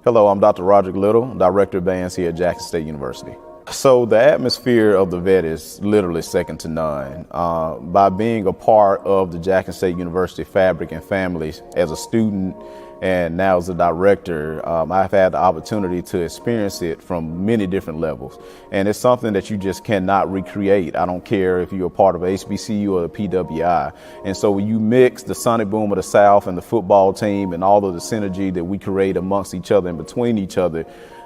Hello, I'm Dr. Roderick Little, Director of Bands here at Jackson State University. So the atmosphere of the vet is literally second to none. By being a part of the Jackson State University fabric and families as a student and now as a director, I've had the opportunity to experience it from many different levels. And it's something that you just cannot recreate. I don't care if you're a part of HBCU or the PWI. And so when you mix the Sonic Boom of the South and the football team and all of the synergy that we create amongst each other and between each other,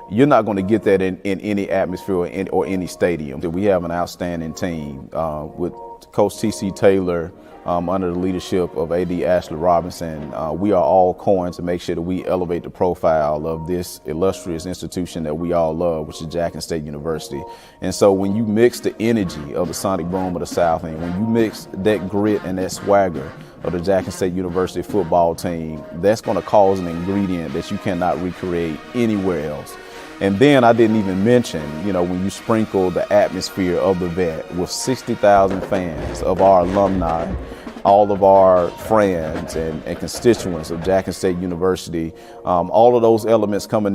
you're not going to get that in any atmosphere or any stadium. We have an outstanding team with Coach T.C. Taylor under the leadership of A.D. Ashley Robinson. We are all coin to make sure that we elevate the profile of this illustrious institution that we all love, which is Jackson State University. And so when you mix the energy of the Sonic Boom of the South and when you mix that grit and that swagger of the Jackson State University football team, that's going to cause an ingredient that you cannot recreate anywhere else. And then I didn't even mention, when you sprinkle the atmosphere of the vet with 60,000 fans of our alumni, all of our friends and constituents of Jackson State University, all of those elements coming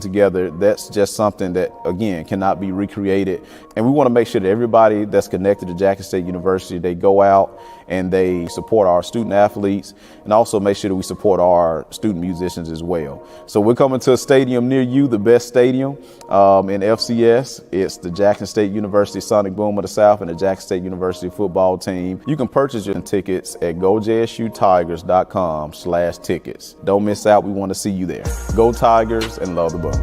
together, that's just something that, again, cannot be recreated. And we want to make sure that everybody that's connected to Jackson State University, they go out and they support our student athletes and also make sure that we support our student musicians as well. So we're coming to a stadium near you, the best stadium in FCS. It's the Jackson State University Sonic Boom of the South and the Jackson State University football team. You can purchase your tickets at gojsutigers.com/tickets. Don't miss out. We want to see you there. Go Tigers and love the Boom.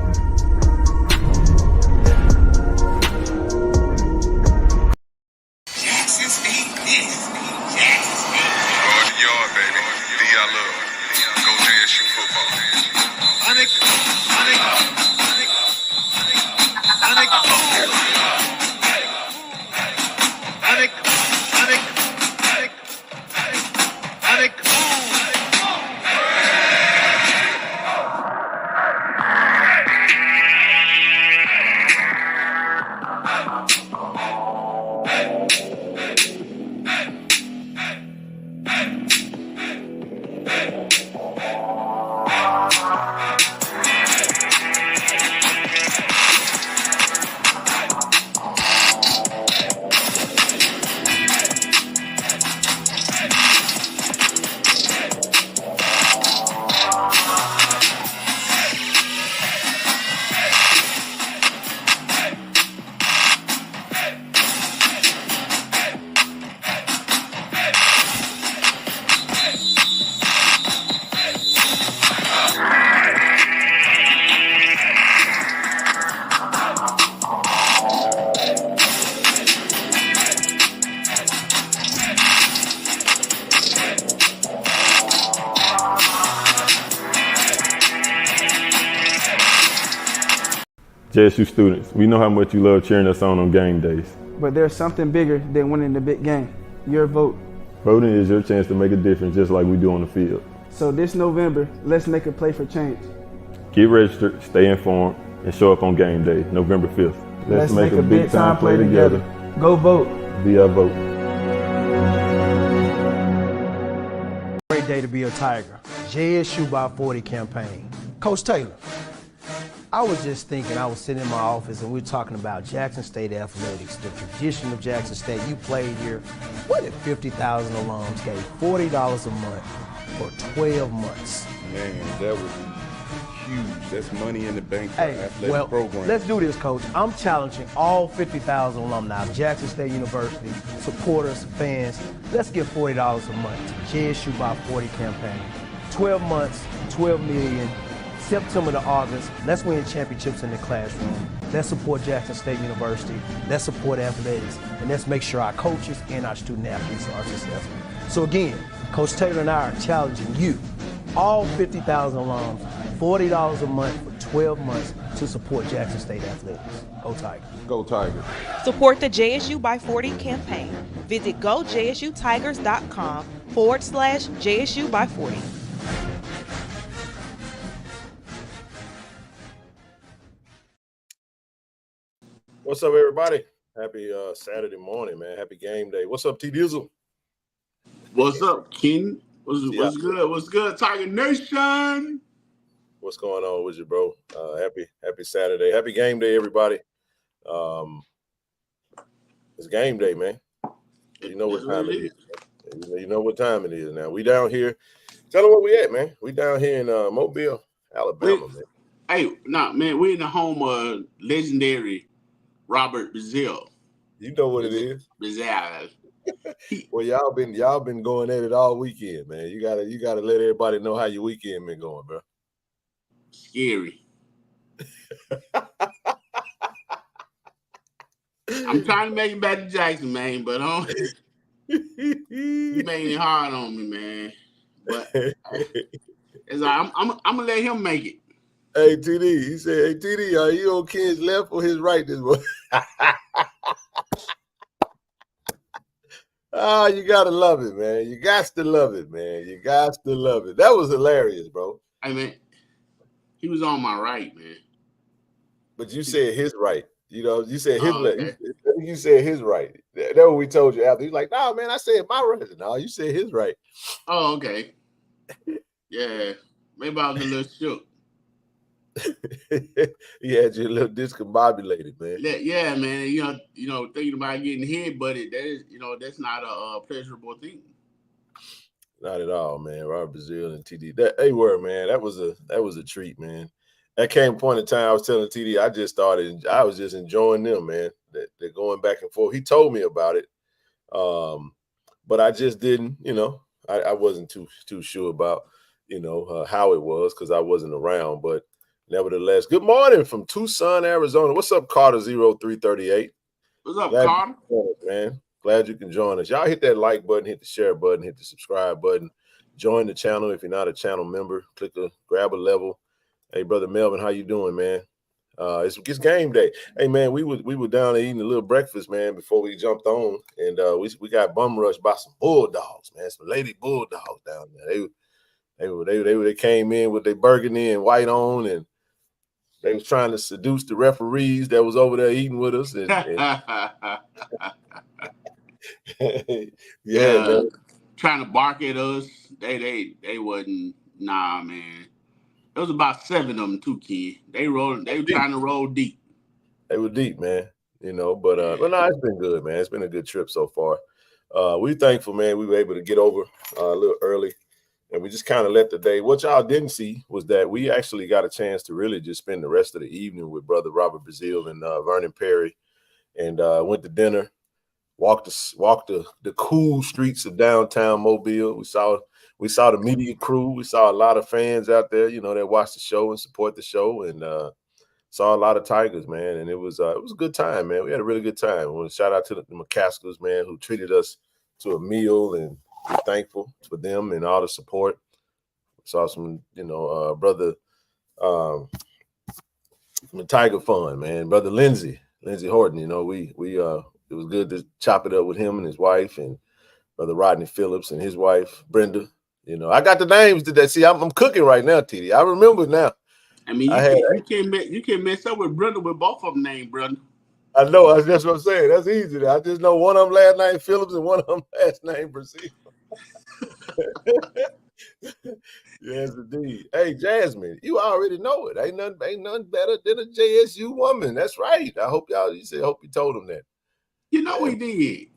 JSU students, we know how much you love cheering us on game days. But there's something bigger than winning the big game. Your vote. Voting is your chance to make a difference just like we do on the field. So this November, let's make a play for change. Get registered, stay informed, and show up on game day, November 5th. Let's make a big time play together. Go vote. Be our vote. Great day to be a Tiger. JSU by 40 campaign. Coach Taylor, I was just thinking, I was sitting in my office and we were talking about Jackson State athletics, the tradition of Jackson State. You played here. What if 50,000 alums gave $40 a month for 12 months? Man, that would be huge. That's money in the bank for athletic program. Let's do this, Coach. I'm challenging all 50,000 alumni of Jackson State University, supporters, fans. Let's give $40 a month to JSU by 40 campaign. 12 months, 12 million. September to August, let's win championships in the classroom. Let's support Jackson State University. Let's support athletics. And let's make sure our coaches and our student athletes are successful. So again, Coach Taylor and I are challenging you, all 50,000 alums, $40 a month for 12 months to support Jackson State athletics. Go Tigers. Go Tigers. Support the JSU by 40 campaign. Visit gojsutigers.com/JSU by 40. What's up, everybody? Happy Saturday morning, man. Happy game day. What's up, T Dizzle? What's up, King? What's good? What's good, Tiger Nation? What's going on with you, bro? Happy Saturday. Happy game day, everybody. It's game day, man. You know what time it is. You know what time it is now. We down here. Tell them where we at, man. We down here in Mobile, Alabama, man. Hey, man, we're in the home of legendary Robert Brazil. You know what it is. Brazil. Well, y'all been going at it all weekend, man. You gotta let everybody know how your weekend been going, bro. Scary. I'm trying to make it back to Jackson, man, but you made it hard on me, man. But it's like, I'm gonna let him make it. Hey, TD, he said, "Hey, TD, are you on Ken's left or his right this morning?" Oh, you gotta love it, man. You got to love it, man. You got to love it. That was hilarious, bro. I mean, he was on my right, man. But you said his right. You know, you said his left. Okay. You said his right. That's what we told you after. He's like, "No, man, I said my right." No, you said his right. Oh, okay. Yeah, maybe I was a little shook. He had you a little discombobulated, man. Yeah, man. You know, thinking about getting hit, but that's not a pleasurable thing. Not at all, man. Robert Brazil and TD. They were, man. That was a treat, man. That came a point in time I was telling TD, I was just enjoying them, man. They're going back and forth. He told me about it. But I just didn't, I wasn't too sure about, how it was because I wasn't around. But nevertheless, good morning from Tucson, Arizona. What's up, Carter 0338? What's up, Carter? Man, glad you can join us. Y'all hit that like button, hit the share button, hit the subscribe button. Join the channel if you're not a channel member. Grab a level. Hey, brother Melvin, how you doing, man? It's game day. Hey, man, we were down there eating a little breakfast, man, before we jumped on, and we got bum rushed by some bulldogs, man, some lady bulldogs down there. They came in with their burgundy and white on, and they was trying to seduce the referees that was over there eating with us. And yeah, man. Trying to bark at us. They wasn't. Nah, man. There was about 7 of them too, kid. They were trying to roll deep. They were deep, man. But no, it's been good, man. It's been a good trip so far. We're thankful, man. We were able to get over a little early, and we just kind of let the day. What y'all didn't see was that we actually got a chance to really just spend the rest of the evening with brother Robert Brazil and Vernon Perry, and went to dinner, walked the cool streets of downtown Mobile. We saw the media crew. We saw a lot of fans out there, that watch the show and support the show, and saw a lot of Tigers, man. And it was a good time, man. We had a really good time. I want to shout out to the McCaskills, man, who treated us to a meal, and we're thankful for them and all the support. Saw some, brother from the Tiger Fund, man, brother Lindsey Horton. It was good to chop it up with him and his wife, and brother Rodney Phillips and his wife Brenda. I got the names today. See, I'm cooking right now, TD. I remember now. I mean, you can't mess up with Brenda with both of them named Brenda. I know. That's what I'm saying. That's easy. I just know one of them last name Phillips and one of them last name Brazil. Yes, indeed. Hey, Jasmine, you already know it. Ain't nothing better than a JSU woman. That's right. I hope you told them that. We did.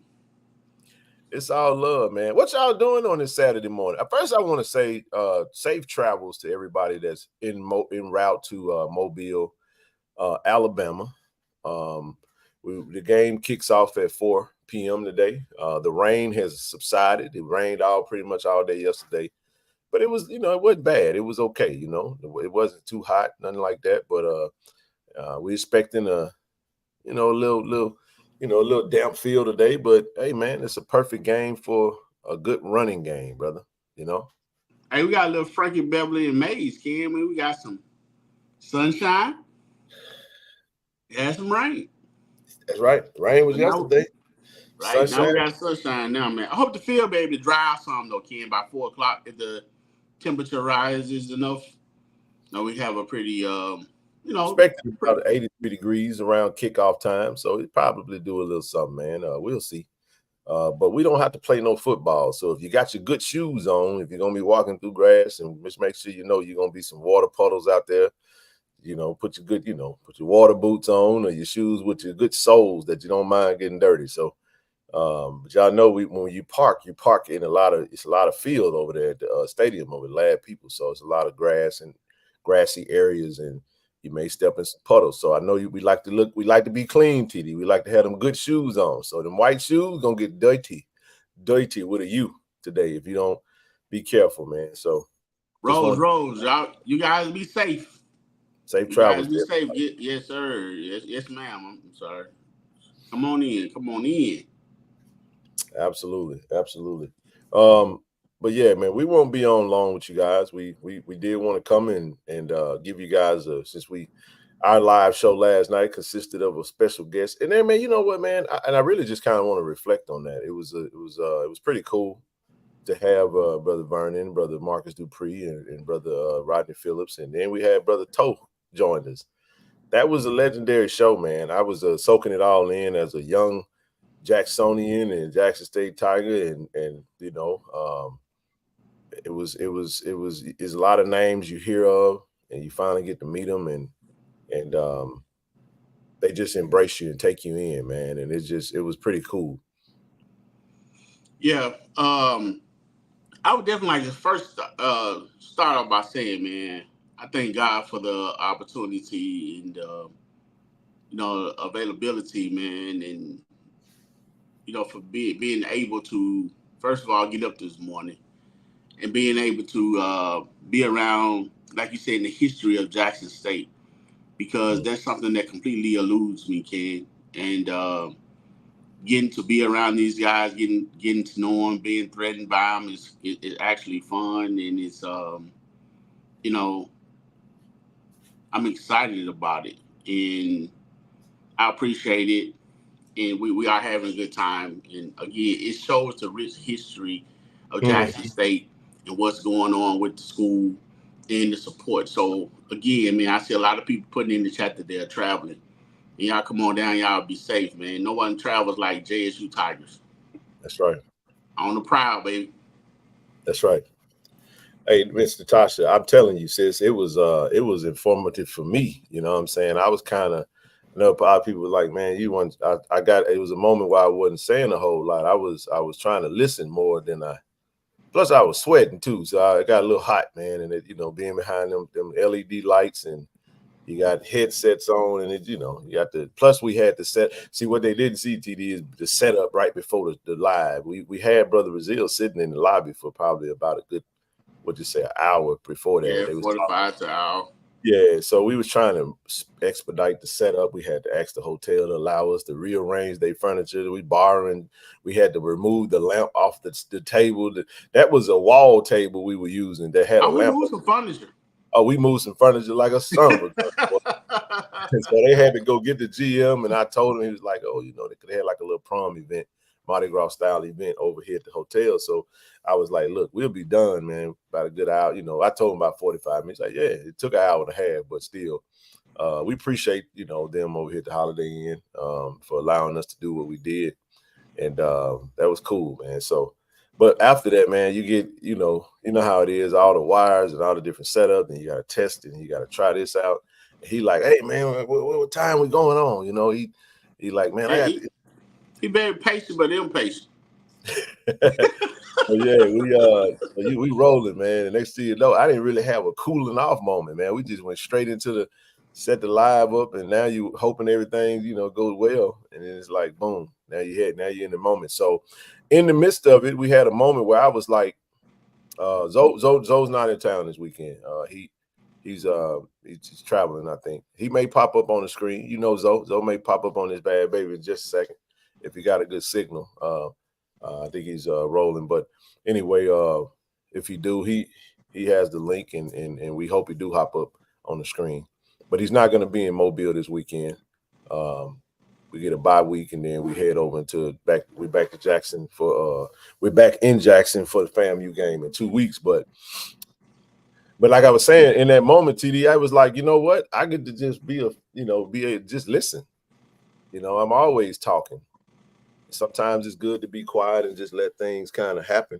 It's all love, man. What y'all doing on this Saturday morning? First, I want to say safe travels to everybody that's en route to Mobile, Alabama. The game kicks off at 4 p.m. today. The rain has subsided. It rained pretty much all day yesterday, but it was, it wasn't bad. It was okay. It wasn't too hot, nothing like that. But we're expecting a little damp feel today, but hey, man, it's a perfect game for a good running game, brother. Hey, we got a little Frankie Beverly and Mays, Ken. We got some sunshine. Had some rain. That's right. Rain was yesterday. Right sunshine. Now we got sunshine now, man. I hope the field be able to dry out some though, Ken. By 4 o'clock, if the temperature rises enough, we have a pretty expected about 83 degrees around kickoff time, so it probably do a little something, man. We'll see. But we don't have to play no football. So if you got your good shoes on, if you're gonna be walking through grass, and just make sure you know you're gonna be some water puddles out there. You know, put your good, put your water boots on or your shoes with your good soles that you don't mind getting dirty. So, but y'all know when you park in it's a lot of field over there at the stadium over Lad People. So it's a lot of grass and grassy areas, and you may step in some puddles. So I know we like to be clean, TD. We like to have them good shoes on. So them white shoes gonna get dirty with a U today if you don't be careful, man. So Rose, y'all, you guys be safe. Safe travels. Be safe. Yes, sir. Yes, ma'am. I'm sorry. Come on in. Absolutely. But yeah, man, we won't be on long with you guys. We did want to come in and give you guys our live show last night consisted of a special guest. And then, man, you know what, man, I really just kind of want to reflect on that. It was pretty cool to have Brother Vernon, Brother Marcus Dupree, and Brother Rodney Phillips, and then we had Brother Toe joined us. That was a legendary show, man. I was soaking it all in as a young Jacksonian and Jackson State Tiger, and it's a lot of names you hear of, and you finally get to meet them, and they just embrace you and take you in, man. And it was pretty cool. Yeah, I would definitely like to first start off by saying, man, I thank God for the opportunity and availability, man, and for being able to, first of all, get up this morning and being able to be around, like you said, in the history of Jackson State, because that's something that completely eludes me, Ken. And getting to be around these guys, getting to know them, being threatened by them is actually fun, and it's I'm excited about it, and I appreciate it, and we are having a good time. And again, it shows the rich history of Jackson State and what's going on with the school and the support. So again, man, I see a lot of people putting in the chat that they're traveling. And y'all come on down, y'all be safe, man. No one travels like JSU Tigers. That's right. On the proud, baby. That's right. Hey, Mr. Tasha, I'm telling you, sis, it was informative for me. You know what I'm saying? I was kind of, a lot of people were like, man, it was a moment where I wasn't saying a whole lot. I was trying to listen more than plus I was sweating too. So I got a little hot, man. And being behind them LED lights, and you got headsets on, and you got plus we had the set. See, what they didn't see, TD, is the setup right before the live. We had Brother Brazil sitting in the lobby for probably about a good, an hour before that. Yeah, 45 to an hour. Yeah, so we was trying to expedite the setup. We had to ask the hotel to allow us to rearrange their furniture. We had to remove the lamp off the table. That was a wall table we were using that had a lamp. We moved some furniture. Oh, we moved some furniture like a son. So they had to go get the GM, and I told him, he was like, oh, they could have like a little prom event, Mardi Gras style event over here at the hotel. So I was like, look, we'll be done, man, about a good hour. I told him about 45 minutes. Like, yeah, it took an hour and a half, but still, we appreciate, them over here at the Holiday Inn for allowing us to do what we did. And that was cool, man. So, but after that, man, you get, you know how it is, all the wires and all the different setup, and you got to test it, and you got to try this out. And he like, hey, man, what time we going on? He like, man, he very patient, but impatient. Yeah, we rolling, man. And next thing you know, I didn't really have a cooling off moment, man. We just went straight into set the live up, and now you hoping everything, goes well. And then it's like, boom, now you're in the moment. So in the midst of it, we had a moment where I was like, Zoe's not in town this weekend. He's traveling, I think. He may pop up on the screen. Zoe may pop up on his bad baby in just a second if he got a good signal. I think he's rolling. But anyway, if he do, he has the link, and we hope he do hop up on the screen. But he's not going to be in Mobile this weekend. We get a bye week, and then we head over we're back to Jackson we're back in Jackson for the FAMU game in 2 weeks. But like I was saying, in that moment, TD, I was like, you know what? I get to just just listen. I'm always talking. sometimes it's good to be quiet and just let things kind of happen.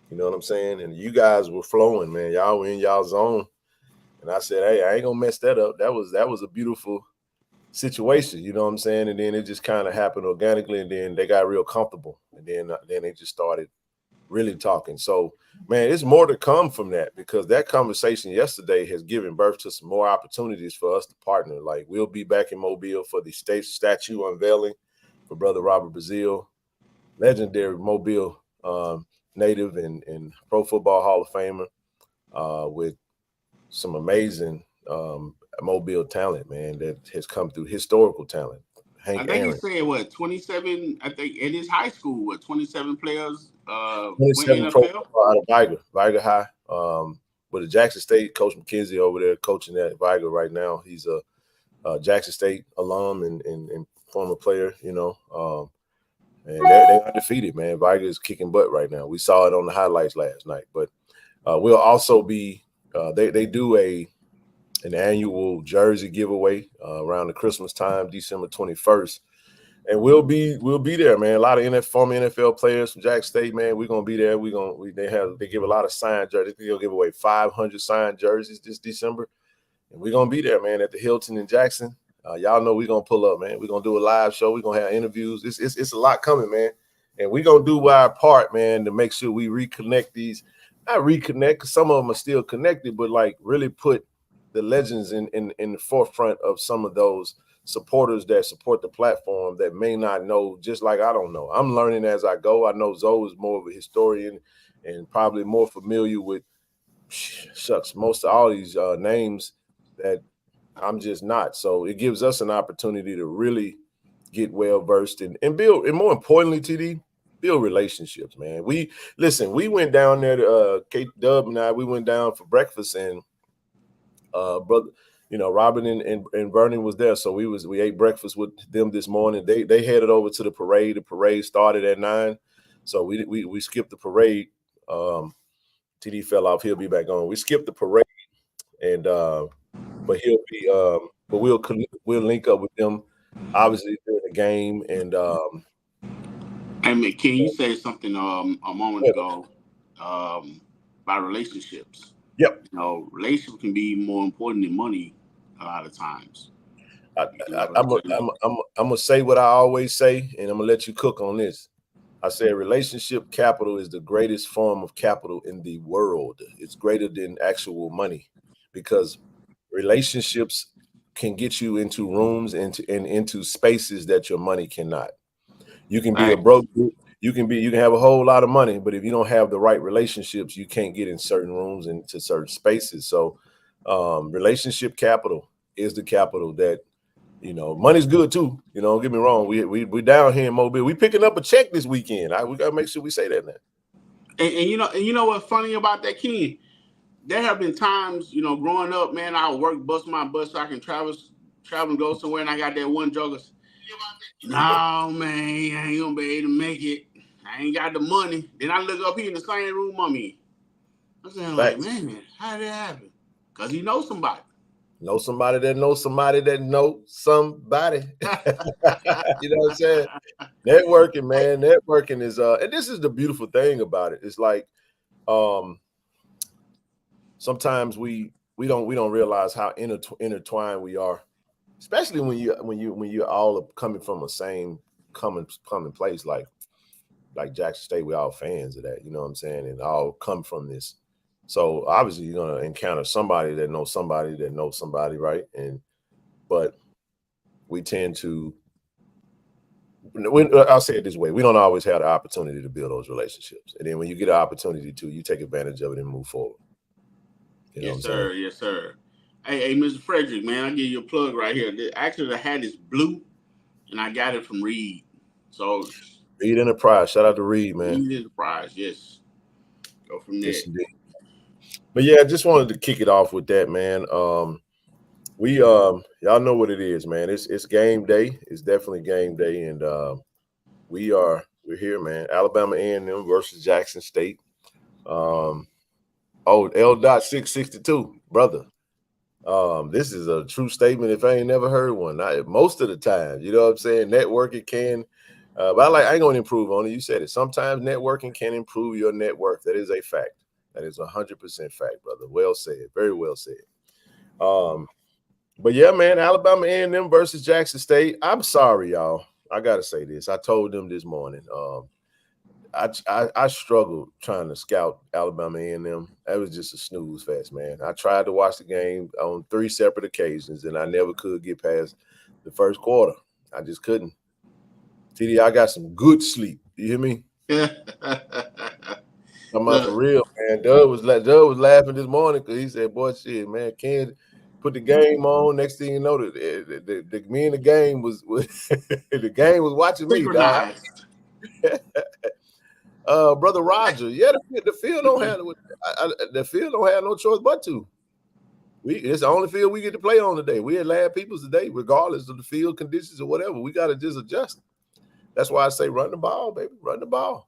You know what I'm saying? And you guys were flowing, man. Y'all were in y'all zone. And I said, hey, I ain't gonna mess that up. That was a beautiful situation, you know what I'm saying? And then it just kind of happened organically, and then they got real comfortable. And then they just started really talking. So, man, it's more to come from that, because that conversation yesterday has given birth to some more opportunities for us to partner. Like, we'll be back in Mobile for the state statue unveiling for Brother Robert Brazile, legendary Mobile native and Pro Football Hall of Famer, with some amazing Mobile talent, man, that has come through, historical talent. I think he said, what, 27, I think in his high school, what, 27 players 27 pro out of Viger High. With the Jackson State, Coach McKenzie over there coaching at Viger right now. He's a Jackson State alum and former player, you know. And they're undefeated, man. Viger is kicking butt right now. We saw it on the highlights last night. But we'll also be they do an annual jersey giveaway around the Christmas time, December 21st. And we'll be there, man. A lot of former NFL players from Jackson State, man. We're gonna be there. They give a lot of signed jerseys. They'll give away 500 signed jerseys this December, and we're gonna be there, man, at the Hilton in Jackson. Y'all know we're gonna pull up, man. We're gonna do a live show. We're gonna have interviews. It's a lot coming, man. And we're gonna do our part, man, to make sure we reconnect these. Not reconnect, because some of them are still connected, but like really put the legends in the forefront of some of those supporters that support the platform that may not know, just like I don't know. I'm learning as I go. I know Zoe is more of a historian and probably more familiar with most of all these names that I'm just not. So it gives us an opportunity to really get well versed and build, and more importantly, TD, build relationships, man. We went down there to Kate Dub and I, we went down for breakfast, and brother, you know, Robin and Vernon was there. So we ate breakfast with them this morning. They headed over to the parade. The parade started at 9. So we skipped the parade. TD fell off. He'll be back on. We skipped the parade, and but he'll be but we'll link up with them obviously during the game. And I mean, Ken, you said something a moment ago about relationships. Yep. You know, relationships can be more important than money a lot of times. I'm gonna say what I always say, and I'm gonna let you cook on this. I said relationship capital is the greatest form of capital in the world. It's greater than actual money, because relationships can get you into rooms and into spaces that your money cannot. You can be a broke. You can have a whole lot of money, but if you don't have the right relationships, you can't get in certain rooms and to certain spaces. So relationship capital is the capital that, you know, money's good too. You know, don't get me wrong. We down here in Mobile. We picking up a check this weekend. We gotta make sure we say that now. And you know what's funny about that, Ken? There have been times, you know, growing up, man, I would work, bust my butt so I can travel and go somewhere, and I got that one joker. No, man, I ain't gonna be able to make it. I ain't got the money. Then I look up here in the same room I'm in. I'm saying, like, man, how did that happen? Because he knows somebody. Know somebody that knows somebody that knows somebody. You know what I'm saying? Networking, man. Networking is and this is the beautiful thing about it. It's like sometimes we don't realize how intertwined we are, especially when you're all coming from a same common place like Jackson State. We're all fans of that, you know what I'm saying, and all come from this. So obviously you're gonna encounter somebody that knows somebody, right? But we tend to. I'll say it this way: we don't always have the opportunity to build those relationships, and then when you get an opportunity to, you take advantage of it and move forward. You know yes, sir. Yes, sir. Hey, Mr. Frederick, man, I'll give you a plug right here. Actually, the hat is blue, and I got it from Reed. So Reed Enterprise. Shout out to Reed, man. Reed Enterprise, yes. Go from there. Yes, indeed. But yeah, I just wanted to kick it off with that, man. We y'all know what it is, man. It's game day. It's definitely game day, and we're here, man. Alabama A&M versus Jackson State. L.662, brother. This is a true statement if I ain't never heard one. Most of the time, you know what I'm saying? Networking can But I ain't gonna improve on it. You said it. Sometimes networking can improve your net worth. That is a fact. That is 100% fact, brother. Well said. Very well said. But yeah, man, Alabama A&M versus Jackson State. I'm sorry, y'all. I gotta say this. I told them this morning. I struggled trying to scout Alabama A&M. That was just a snooze fest, man. I tried to watch the game on 3 separate occasions, and I never could get past the first quarter. I just couldn't. TD, I got some good sleep. You hear me? I'm out for real, man. Doug was laughing this morning because he said, "Boy, shit, man, Ken put the game on. Next thing you know, the me and the game was the game was watching me, dog." Brother Roger, yeah, the field don't have the field don't have no choice but to. It's the only field we get to play on today. We had Lad Peoples today, regardless of the field conditions or whatever. We got to just adjust. That's why I say run the ball, baby. Run the ball.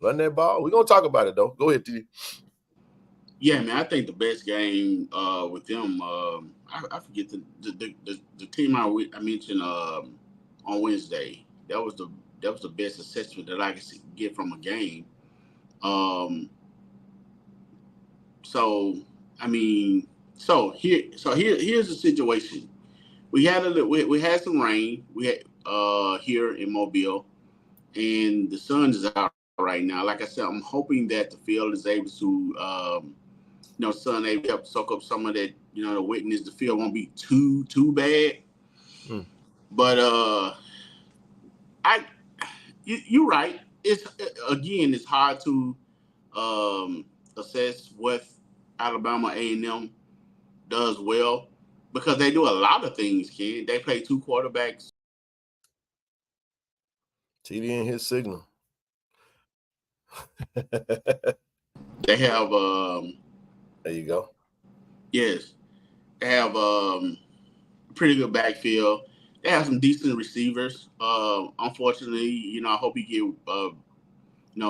Run that ball. We're gonna talk about it though. Go ahead, T. Yeah, man. I think the best game with them. I forget the team I mentioned on Wednesday. That was the best assessment that I could get from a game. Here's the situation. We had some rain. We had here in Mobile, and the sun is out right now. Like I said, I'm hoping that the field is able to, sun able to help soak up some of that, the wetness. The field won't be too bad. But you're right. It's hard to assess what Alabama A&M does well because they do a lot of things, Ken. They play 2 quarterbacks. TD and his signal. They have there you go. Yes. They have pretty good backfield. They have some decent receivers. Unfortunately, I hope he get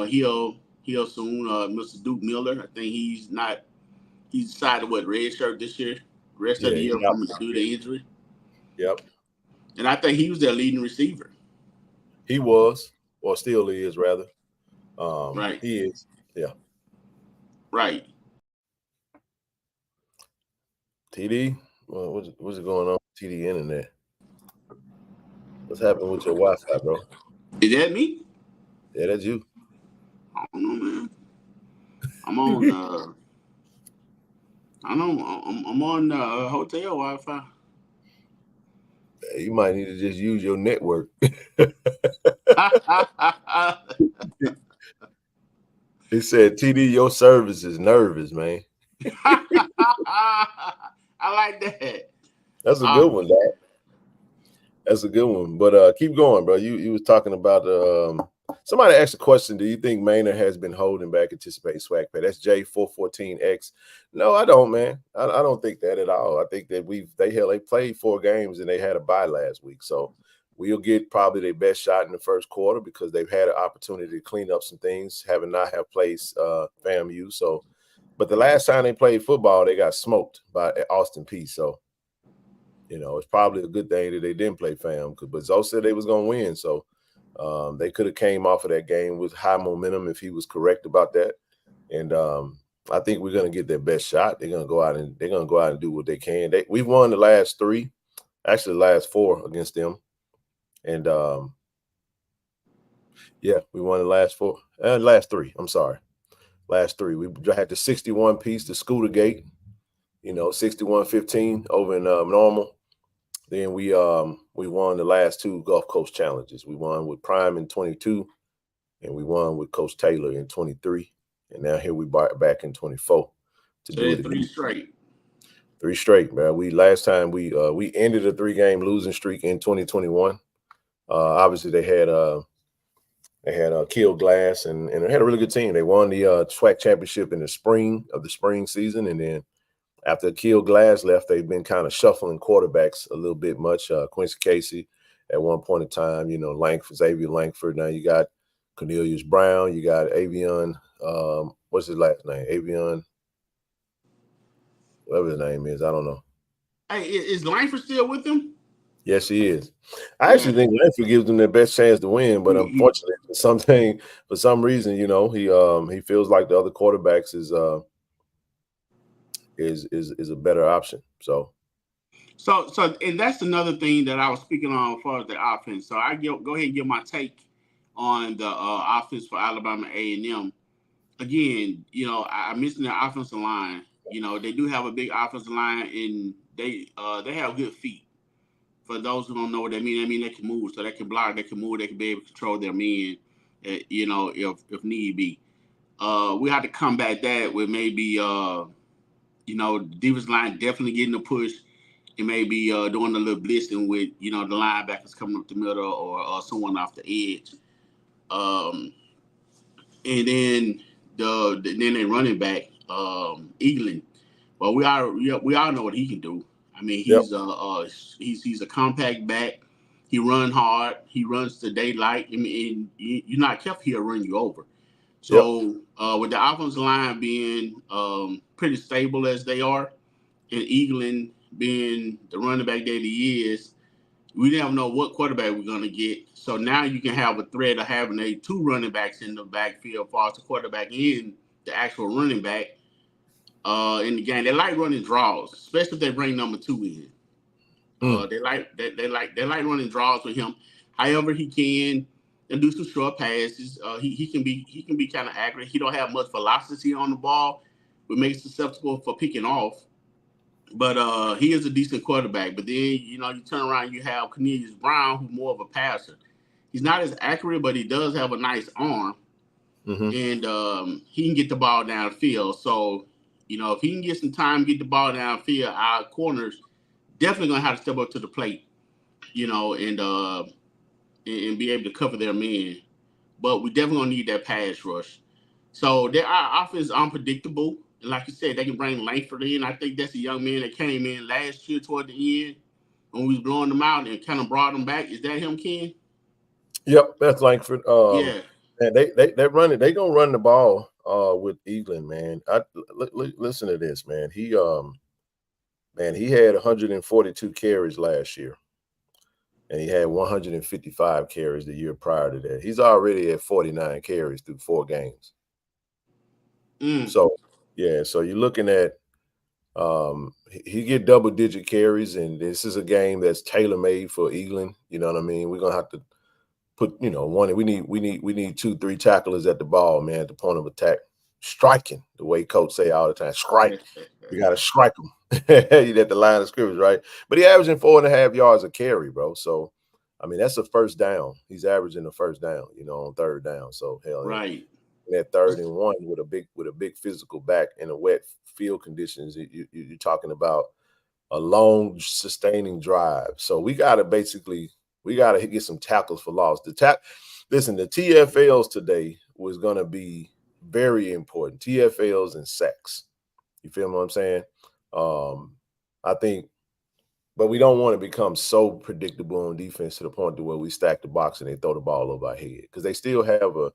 he'll soon. Mr. Duke Miller. I think he's decided red shirt this year, rest of the year due to injury. Yep. And I think he was their leading receiver. He was, or still is, rather. Right. He is. Yeah. Right. TD, well, what's going on with TD internet? What's happening with your Wi-Fi, bro? Is that me? Yeah, that's you. I don't know, man. I'm on. I'm on hotel Wi-Fi. You might need to just use your network. He said, TD, your service is nervous, man. I like that. That's a good one, Dad. That's a good one. But keep going, bro. You was talking about somebody asked a question. Do you think Maynard has been holding back anticipating SWAC pay? That's J414X. No, I don't, man. I don't think that at all. I think that they played 4 games and they had a bye last week. So we'll get probably their best shot in the first quarter because they've had an opportunity to clean up some things, having not have played FAMU. So, but the last time they played football, they got smoked by Austin Peay. So, it's probably a good thing that they didn't play FAM, but Zoe said they was going to win. So they could have came off of that game with high momentum if he was correct about that. And I think we're going to get their best shot. They're going to go out and do what they can. We've won the last 3, actually the last 4 against them. And we won the last 4, last 3. I'm sorry. Last 3. We had the 61 piece, the Scooter Gate, 61-15 over in Normal. Then we won the last 2 Gulf Coast challenges. We won with Prime in 22, and we won with Coach Taylor in 23. And now here we back in 24 to do it again. 3 straight. 3 straight, man. Last time we ended a 3-game losing streak in 2021. Obviously they had Kill Glass and they had a really good team. They won the SWAC championship in the spring season, and then after Kill Glass left, they've been kind of shuffling quarterbacks a little bit much. Quincy Casey at one point in time, Xavier Langford. Now you got Cornelius Brown. You got Avion. What's his last name? Avion. Whatever his name is, I don't know. Hey, is Langford still with them? Yes, he is. I actually think Langford gives them their best chance to win, but unfortunately, for some reason, you know, he feels like the other quarterbacks is a better option. So, and that's another thing that I was speaking on as far as the offense. So I go ahead and give my take on the offense for Alabama A&M. Again, you know, I mentioned the offensive line. You know, they do have a big offensive line, and they have good feet. For those who don't know what that mean they can move, so they can block, they can move, they can be able to control their men, you know, if need be. We have to combat that with maybe, you know, the defensive line definitely getting a push, and maybe doing a little blitzing with, you know, the linebackers coming up the middle or someone off the edge. And then then they running back, Eaglin. Well, we all know what he can do. I mean, yep. he's a compact back. He run hard. He runs to daylight. I mean, you're not careful, he'll run you over. So with the offensive line being pretty stable as they are, and Eaglin being the running back that he is, we never know what quarterback we're going to get. So now you can have a threat of having two running backs in the backfield, for the quarterback and the actual running back. In the game, they like running draws, especially if they bring number 2 in. They like running draws with him. However, he can and do some short passes. He can be kind of accurate. He don't have much velocity on the ball, but makes susceptible for picking off. But he is a decent quarterback. But then, you know, you turn around, you have Cornelius Brown, who's more of a passer. He's not as accurate, but he does have a nice arm, and he can get the ball downfield. So, you know, if he can get some time, get the ball downfield, our corners definitely gonna have to step up to the plate, you know, and be able to cover their men. But we definitely gonna need that pass rush. So our offense is unpredictable. And like you said, they can bring Langford in. I think that's a young man that came in last year toward the end when we was blowing them out and kind of brought them back. Is that him, Ken? Yep, that's Langford. Yeah. And they run it. They gonna run the ball with Eaglin, man. Listen to this, man. He had 142 carries last year, and he had 155 carries the year prior to that. He's already at 49 carries through 4 games. So so you're looking at he get double-digit carries, and this is a game that's tailor-made for Eaglin. You know what I mean? We're gonna have to put, you know, we need 2, 3 tacklers at the ball, man, at the point of attack. Striking, the way coach say all the time. Strike. We gotta strike them at the line of scrimmage, right? But he averaging 4.5 yards a carry, bro. So I mean, that's a first down. He's averaging a first down, you know, on third down. So hell, right. That 3rd and 1 with a big physical back in a wet field conditions, you're talking about a long sustaining drive. So we gotta get some tackles for loss. Listen, the TFLs today was gonna be very important. TFLs and sacks. You feel what I'm saying? I think, but we don't want to become so predictable on defense to the point to where we stack the box and they throw the ball over our head, because they still have a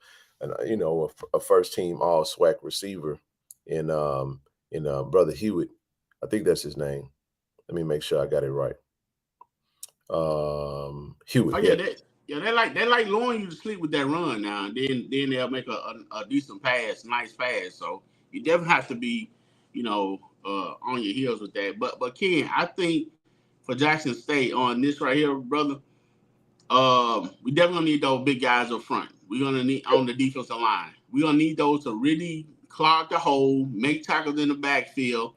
first team all SWAC receiver in Brother Hewitt. I think that's his name. Let me make sure I got it right. Hewitt. Oh yeah, they like luring you to sleep with that run now, and then they'll make a decent pass, nice pass. So you definitely have to be, you know, on your heels with that. But Ken, I think for Jackson State on this right here, brother, we definitely gonna need those big guys up front. We're gonna need on the defensive line. We're gonna need those to really clog the hole, make tackles in the backfield.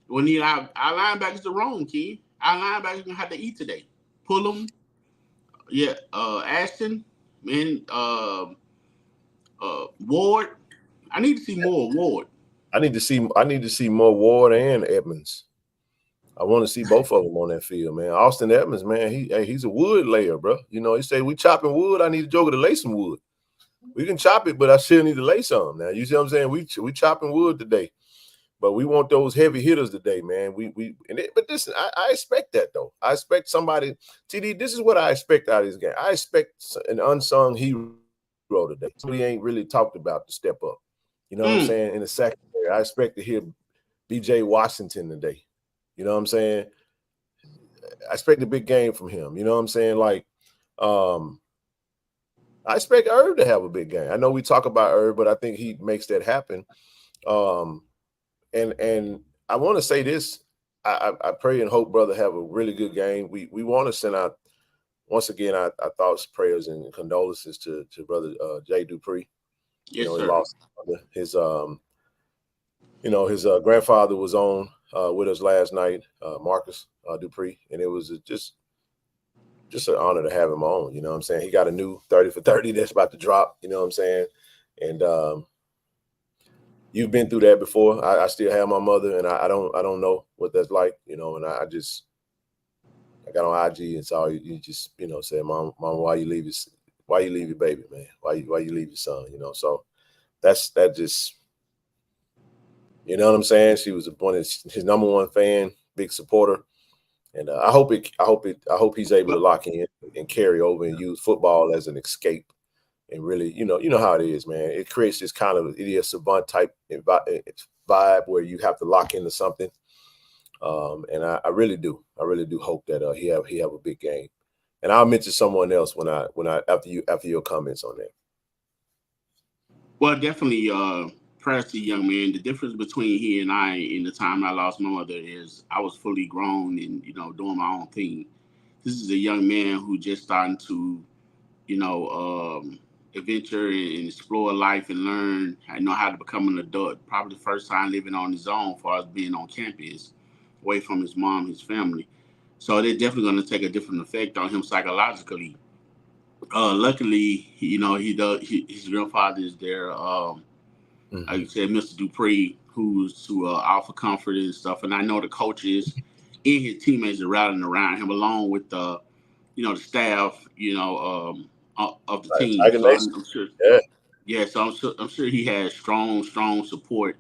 We need our linebackers to roam, Ken. Our linebackers gonna have to eat today. Pull them. Yeah, Ashton, man, Ward. I need to see more Ward. I need to see more Ward and Edmonds. I want to see both of them on that field, man. Austin Edmonds, man, he's a wood layer, bro. You know, he say we chopping wood. I need Joker to lay some wood. We can chop it, but I still need to lay some. Now, you see what I'm saying? We chopping wood today, but we want those heavy hitters today, man. But listen, I expect that though. I expect somebody. TD, this is what I expect out of this game. I expect an unsung hero today. Somebody ain't really talked about to step up. You know what I'm saying? In the secondary, I expect to hear B.J. Washington today. You know what I'm saying? expect a big game from him. You know what I'm saying? Like, I expect Herb to have a big game. I know we talk about Herb, but I think he makes that happen. And I want to say this. I pray and hope brother have a really good game. We want to send out once again our thoughts, prayers, and condolences to brother Jay Dupree. Yes, He sir. lost his his grandfather was on with us last night, Marcus Dupree, and it was just an honor to have him on. You know what I'm saying? He got a new 30 for 30 that's about to drop. You know what I'm saying? And you've been through that before. I still have my mother, and I don't know what that's like. You know, and I got on IG and saw you just said, Mom, why you leave your baby, man? Why you leave your son? You know, so that just. You know what I'm saying? She was his number one fan, big supporter, and I hope he's able to lock in and carry over and use football as an escape, and really, you know how it is, man. It creates this kind of idiot savant type vibe where you have to lock into something, and I really do hope that he have a big game, and I'll mention someone else when I after your comments on that. Well, definitely. Prayers to young man. The difference between he and I in the time I lost my mother is I was fully grown and doing my own thing. This is a young man who just starting to adventure and explore life and learn how to become an adult. Probably the first time living on his own, as far as being on campus, away from his mom, his family. So they're definitely going to take a different effect on him psychologically. Luckily, his grandfather is there. Like you said, Mr. Dupree, who's to offer comfort and stuff. And I know the coaches and his teammates are rallying around him, along with the staff, of the team. So I'm sure. Yeah, so I'm sure he has strong support,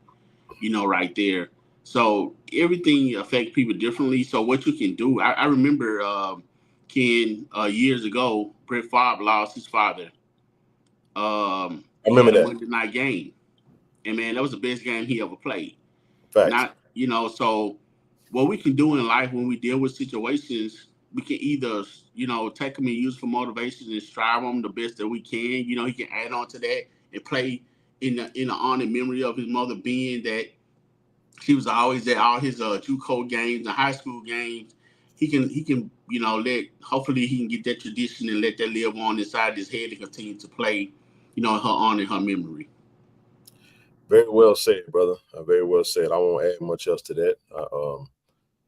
right there. So everything affects people differently. So what you can do, I remember Ken years ago, Brett Favre lost his father. I remember that Monday night game. And man, that was the best game he ever played. Facts. So what we can do in life when we deal with situations, we can either, take them and use for motivation and strive them the best that we can. He can add on to that and play in the honor and memory of his mother, being that she was always at all his JUCO games and high school games. He can hopefully he can get that tradition and let that live on inside his head and continue to play, her honor and her memory. Very well said, brother. Very well said. I won't add much else to that.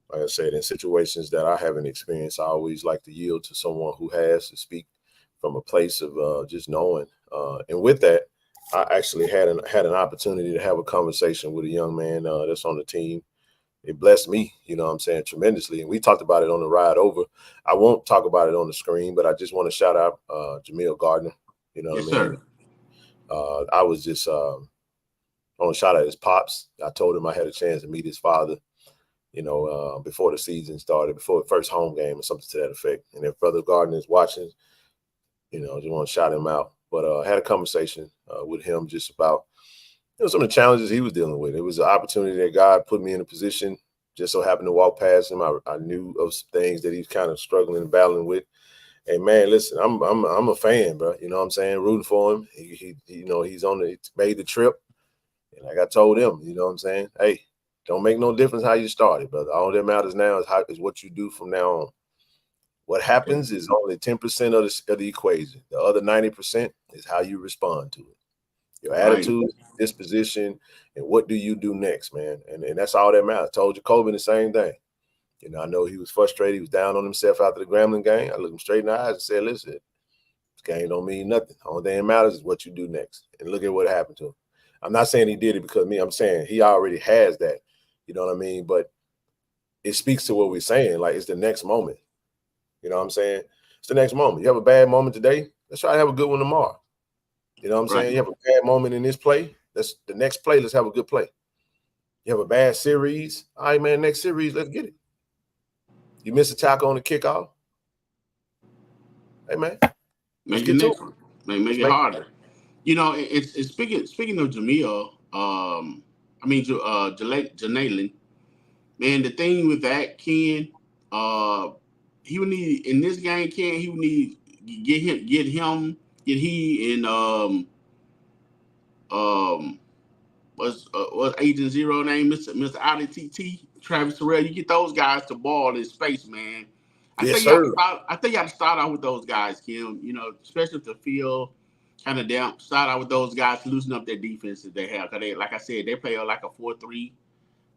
Like I said, in situations that I haven't experienced, I always like to yield to someone who has to speak from a place of just knowing. And with that, I actually had an opportunity to have a conversation with a young man that's on the team. It blessed me, tremendously. And we talked about it on the ride over. I won't talk about it on the screen, but I just want to shout out Jamil Gardner. Yes, what I mean? Sir. I was just I want to shout out his pops. I told him I had a chance to meet his father, before the season started, before the first home game or something to that effect. And if Brother Gardner is watching, just want to shout him out. But I had a conversation with him just about some of the challenges he was dealing with. It was an opportunity that God put me in a position, just so happened to walk past him. I knew of some things that he's kind of struggling and battling with. And man, listen, I'm a fan, bro. You know what I'm saying? Rooting for him. He he's made the trip. And like I told him, you know what I'm saying? Hey, don't make no difference how you started, brother. All that matters now is what you do from now on. What happens is only 10% of the equation. The other 90% is how you respond to it. Your attitude, disposition, and what do you do next, man? And that's all that matters. I told Jacoby the same thing. I know he was frustrated. He was down on himself after the Grambling game. I looked him straight in the eyes and said, listen, this game don't mean nothing. The only thing that matters is what you do next. And look at what happened to him. I'm not saying he did it because of me. I'm saying he already has that. You know what I mean? But it speaks to what we're saying. Like, it's the next moment. You know what I'm saying? It's the next moment. You have a bad moment today. Let's try to have a good one tomorrow. You know what I'm saying? You have a bad moment in this play. That's the next play. Let's have a good play. You have a bad series. All right, man, next series, let's get it. You miss a tackle on the kickoff. Hey, man. Make it next one. Make it harder. It's speaking of Jamil, Janalen, man, the thing with that, Ken, he would need in this game, Ken. He would need get he and what's Agent Zero name, Mr. Audi TT, Travis Terrell. You get those guys to ball in space, man. I think you have to start out with those guys, Kim. You know, especially if the field kind of down. Start out with those guys to loosen up their defense that they have. Cause they, like I said, they play like a 4-3,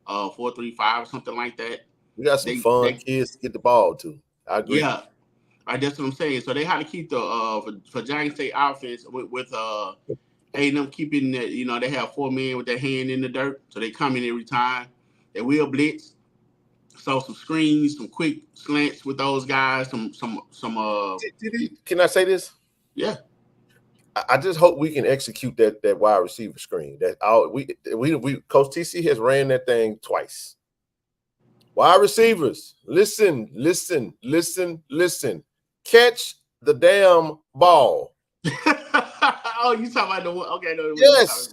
4-3-5, something like that. We got some fun kids to get the ball to. I agree. Yeah, that's what I'm saying. So they have to keep the for Jackson State offense with A&M keeping that. You know, they have 4 men with their hand in the dirt, so they come in every time. They will blitz. So some screens, some quick slants with those guys. Some. Can I say this? Yeah. I just hope we can execute that wide receiver screen. That we Coach TC has ran that thing twice. Wide receivers, listen. Catch the damn ball. Oh, you talking about the one? Okay, no. Yes.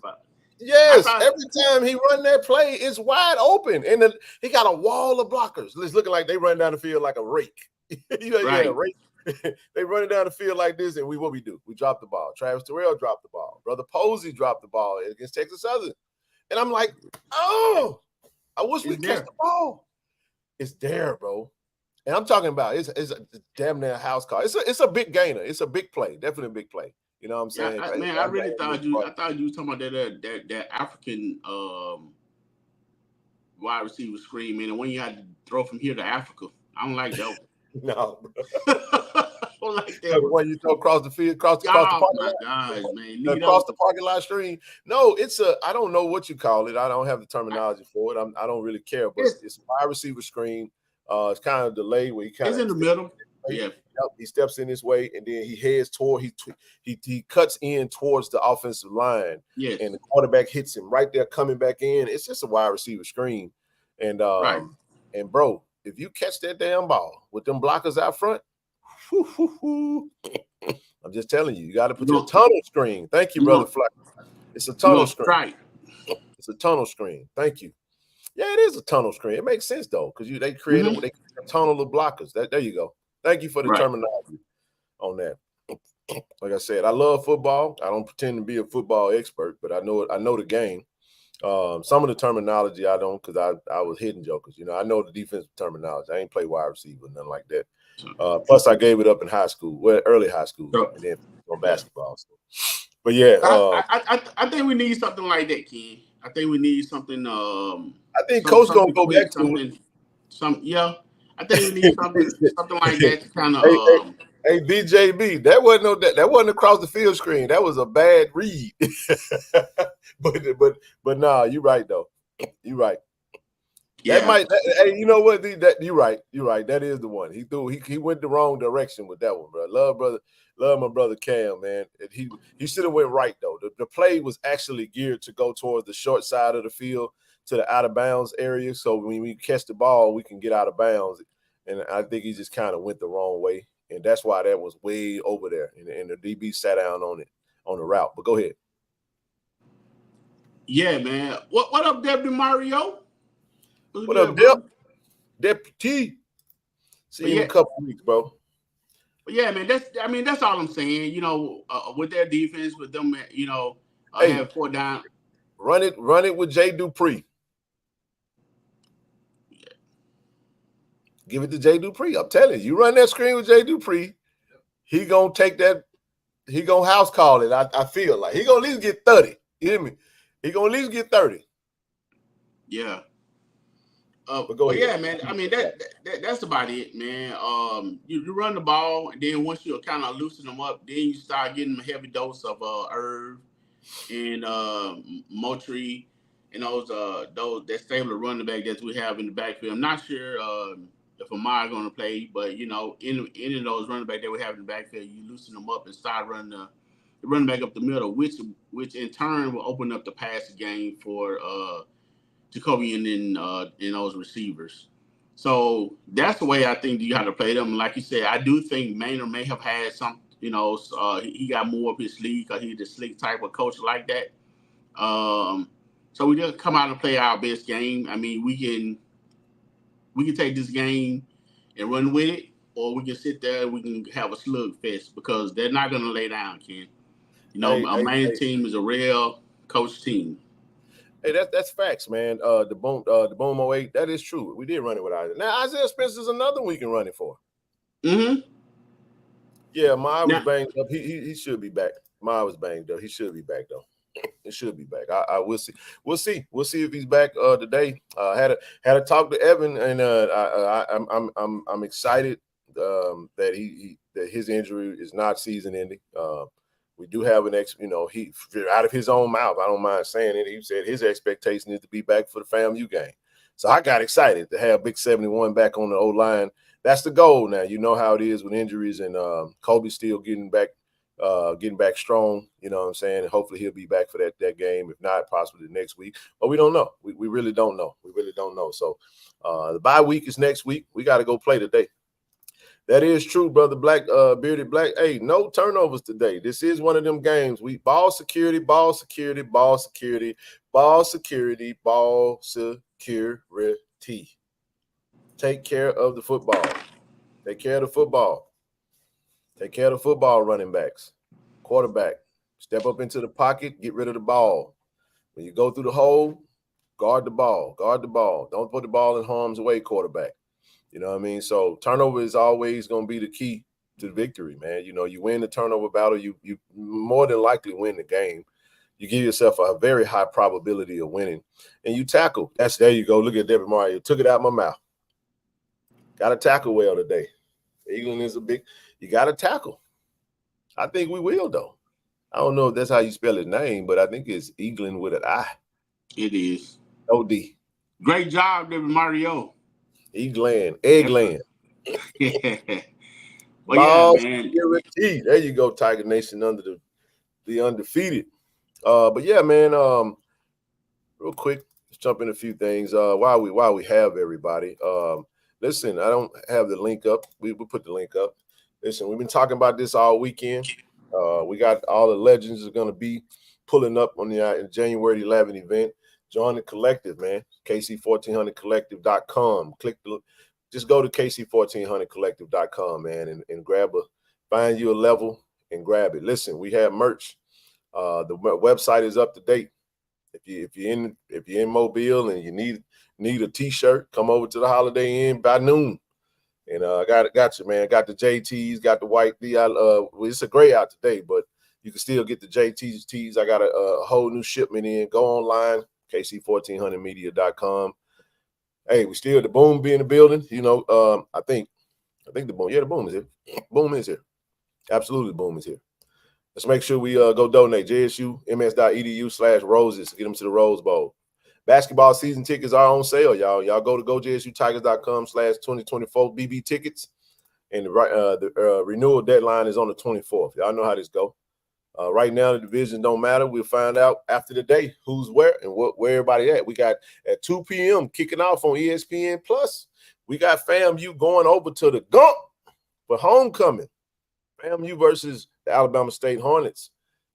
Yes, every time he run that play, it's wide open, and he got a wall of blockers. It's looking like they run down the field like a rake. Right. Yeah, rake. They running down the field like this, and what we do? We drop the ball. Travis Terrell dropped the ball. Brother Posey dropped the ball against Texas Southern, and I'm like, oh, I wish we catch the ball. It's there, bro. And I'm talking about it's a damn near house call. It's a big gainer. It's a big play. Definitely a big play. You know what I'm saying? Yeah, I really thought you. I thought you was talking about that African wide receiver screen, man. And when you had to throw from here to Africa, I don't like that. No, bro. I don't like that. When you throw across the field, across the parking lot, gosh, man, across the parking lot screen. No, it's I don't know what you call it. I don't have the terminology for it. I don't really care, but it's a wide receiver screen. It's kind of delayed where he kind of in the middle. Yeah. He steps in his way, and then he heads toward he cuts in towards the offensive line. Yes. And the quarterback hits him right there coming back in. It's just a wide receiver screen. And and bro, if you catch that damn ball with them blockers out front, I'm just telling you, you got to put your tunnel screen. Thank you, brother Flack. It's a tunnel screen. Right. It's a tunnel screen. Thank you. Yeah, it is a tunnel screen. It makes sense though, because they created a tunnel of blockers. There you go. Thank you for the terminology on that. Like I said, I love football. I don't pretend to be a football expert, but I know the game. Some of the terminology I don't, because I was hitting jokers. You know, I know the defensive terminology. I ain't play wide receiver, nothing like that. Plus, I gave it up in high school, early high school, and then on basketball. So. But yeah, I think we need something like that, Ken. I think we need something. I think Coach gonna go back to it. I think we need something like that to kind of. Hey, BJB, that wasn't across the field screen. That was a bad read. but nah, you're right though. You're right. Yeah. Hey, you know what? You're right. You're right. That is the one. He went the wrong direction with that one, bro. Love my brother Cam, man. He should have went right though. The play was actually geared to go towards the short side of the field to the out of bounds area. So when we catch the ball, we can get out of bounds. And I think he just kind of went the wrong way. And that's why that was way over there. And the DB sat down on the route. But go ahead. Yeah, man. What up, Deputy Mario? What up, Deputy? See you in a couple weeks, bro. But yeah, man, that's all I'm saying. You know, with their defense, with them, you know, have 4 down. Run it with Jay Dupree. Yeah. Give it to Jay Dupree. I'm telling you, run that screen with Jay Dupree. He gonna take that. He gonna house call it. I feel like he gonna at least get 30. You hear me? He gonna at least get 30. Yeah. But go ahead. Yeah, man. I mean, that's about it, man. You run the ball, and then once you kind of loosen them up, then you start getting a heavy dose of Irv and Moultrie and those that stable running back that we have in the backfield. I'm not sure if Amar going to play, but you know, in those running back that we have in the backfield, you loosen them up and start running the running back up the middle, which in turn will open up the passing game for Jacoby and those receivers. So that's the way I think you got to play them. Like you said, I do think Maynard may have had some, you know, he got more of his league because he's the slick type of coach like that. So we just come out and play our best game. I mean, we can take this game and run with it, or we can sit there and we can have a slugfest because they're not going to lay down, Ken. You know, Hey, our hey, main hey, team is a real coach team. hey, that's facts, man. The boom 08, that is true. We did run it without it. Now Isaiah Spencer's another we can run it for. Mm-hmm. Yeah, Ma was Now, banged up. He should be back. Ma was banged up. He should be back though. It should be back. I will see. We'll see if he's back today. Had a talk to Evan, and I'm excited that that his injury is not season ending. We do have he out of his own mouth. I don't mind saying it. He said his expectation is to be back for the FAMU game. So I got excited to have Big 71 back on the O line. That's the goal now. You know how it is with injuries, and Kobe's still getting back strong. You know what I'm saying? And hopefully he'll be back for that game. If not, possibly the next week. But we don't know. We really don't know. We really don't know. So the bye week is next week. We got to go play today. That is true, brother Black, Bearded Black. Hey, no turnovers today. This is one of them games. We ball security, ball security, ball security, ball security, ball security. Take care of the football. Take care of the football. Take care of the football, running backs. Quarterback. Step up into the pocket, get rid of the ball. When you go through the hole, guard the ball. Guard the ball. Don't put the ball in harm's way, quarterback. You know what I mean? So turnover is always going to be the key to victory, man. You know, you win the turnover battle, you more than likely win the game. You give yourself a very high probability of winning. And you tackle. There you go. Look at David Mario. Took it out of my mouth. Got to tackle well today. England is you got to tackle. I think we will, though. I don't know if that's how you spell his name, but I think it's England with an I. it is. O-D. Great job, David Mario. Eggland. Well, yeah, man. There you go, Tiger Nation under the undefeated. But yeah, man. Real quick, let's jump in a few things. While we have everybody. Listen, I don't have the link up. We put the link up. Listen, we've been talking about this all weekend. We got all the legends are going to be pulling up on the January 11 event. Join the collective, man. KC1400collective.com. Just go to KC1400collective.com, man, and find you a level and grab it. Listen, we have merch. The website is up to date. If you're in Mobile and you need a t-shirt, come over to the Holiday Inn by noon. And I got you, man. Got the JTs, got the white. It's a gray out today, but you can still get the JTs tees. I got a whole new shipment in. Go online, KC1400media.com. Hey, we still the boom be in the building. You know, I think the boom. Yeah, the boom is here. Boom is here. Absolutely, boom is here. Let's make sure we go donate. JSUMS.edu/roses to get them to the Rose Bowl. Basketball season tickets are on sale, y'all. Y'all go to GoJSUTigers.com/2024 BB tickets. And the renewal deadline is on the 24th. Y'all know how this go. Right now, the division don't matter. We'll find out after the day who's where and where everybody at. We got at 2 p.m. kicking off on ESPN Plus. We got FAMU going over to the Gump for homecoming. FAMU versus the Alabama State Hornets.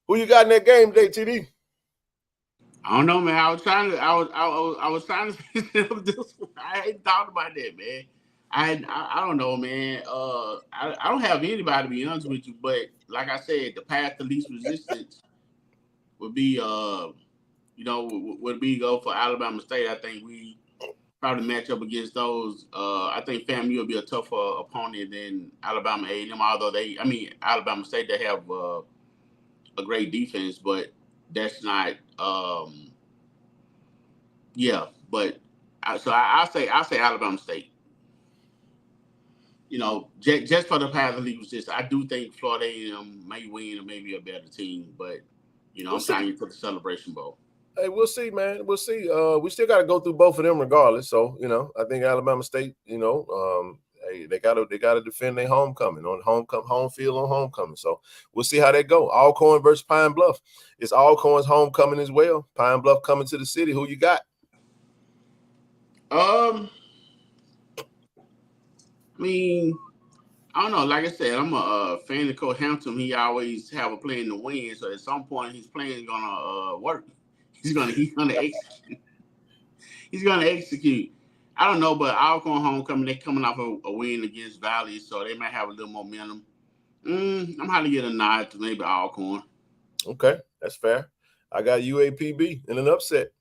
Who you got in that game today, TD? I don't know, man. I was trying to finish up this one. I ain't thought about that, man. I don't know, man. I don't have anybody, to be honest with you, but like I said, the path to least resistance would be go for Alabama State. I think we probably match up against those. I think FAMU will be a tougher opponent than Alabama A&M, although Alabama State, they have a great defense, but that's not I'll say Alabama State. You know, just for the path of league was just, I do think Florida A&M may win or maybe a better team, but I'm trying to get to the Celebration Bowl. Hey, we'll see, man. We'll see. We still got to go through both of them regardless. So, I think Alabama State, hey, they gotta defend their homecoming on home field on homecoming. So we'll see how that go. Alcorn versus Pine Bluff. It's Alcorn's homecoming as well. Pine Bluff coming to the city. Who you got? I don't know. Like I said, I'm a fan of Coach Hampton. He always have a plan to win. So at some point, his plan is gonna work. He's gonna execute. He's gonna execute. I don't know, but Alcorn homecoming, they coming off a win against Valley, so they might have a little momentum. I'm going to get a nod to maybe Alcorn. Okay, that's fair. I got UAPB in an upset.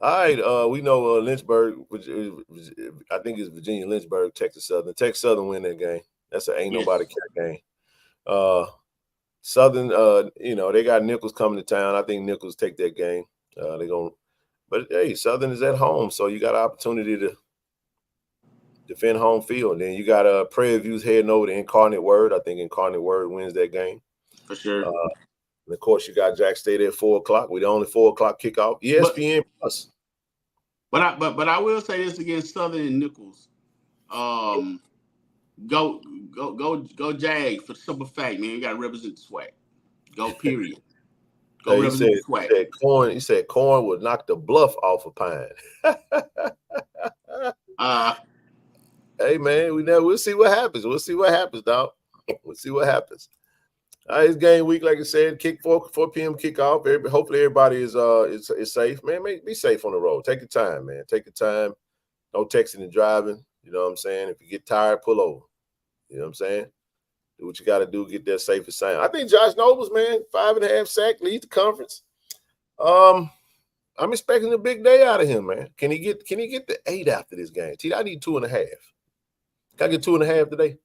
All right, we know Lynchburg, which I think it's Virginia Lynchburg, Texas Southern. Texas Southern win that game. That's an ain't nobody care game. Southern, they got Nichols coming to town. I think Nichols take that game. But hey, Southern is at home, so you got an opportunity to defend home field. And then you got Prairie View's heading over to Incarnate Word. I think Incarnate Word wins that game. For sure. And of course, you got Jack State at 4:00. We're the only 4:00 kickoff. ESPN Plus. But I will say this against Southern and Nichols. Go Jags for the simple fact, man. You got to represent the SWAC. Go period. Go represent the SWAC. He said Corn would knock the bluff off of Pine. Hey man, we'll see what happens. We'll see what happens, dog. We'll see what happens. All right, it's game week, like I said. 4 p.m. kickoff. Hopefully everybody is safe. Man, be safe on the road. Take your time, man. Take your time. No texting and driving. You know what I'm saying? If you get tired, pull over. You know what I'm saying? Do what you got to do. Get there safe and sound. I think Josh Nobles, man, 5.5 sack, leads the conference. I'm expecting a big day out of him, man. Can he get the 8 after this game? I need 2.5. Can I get 2.5 today?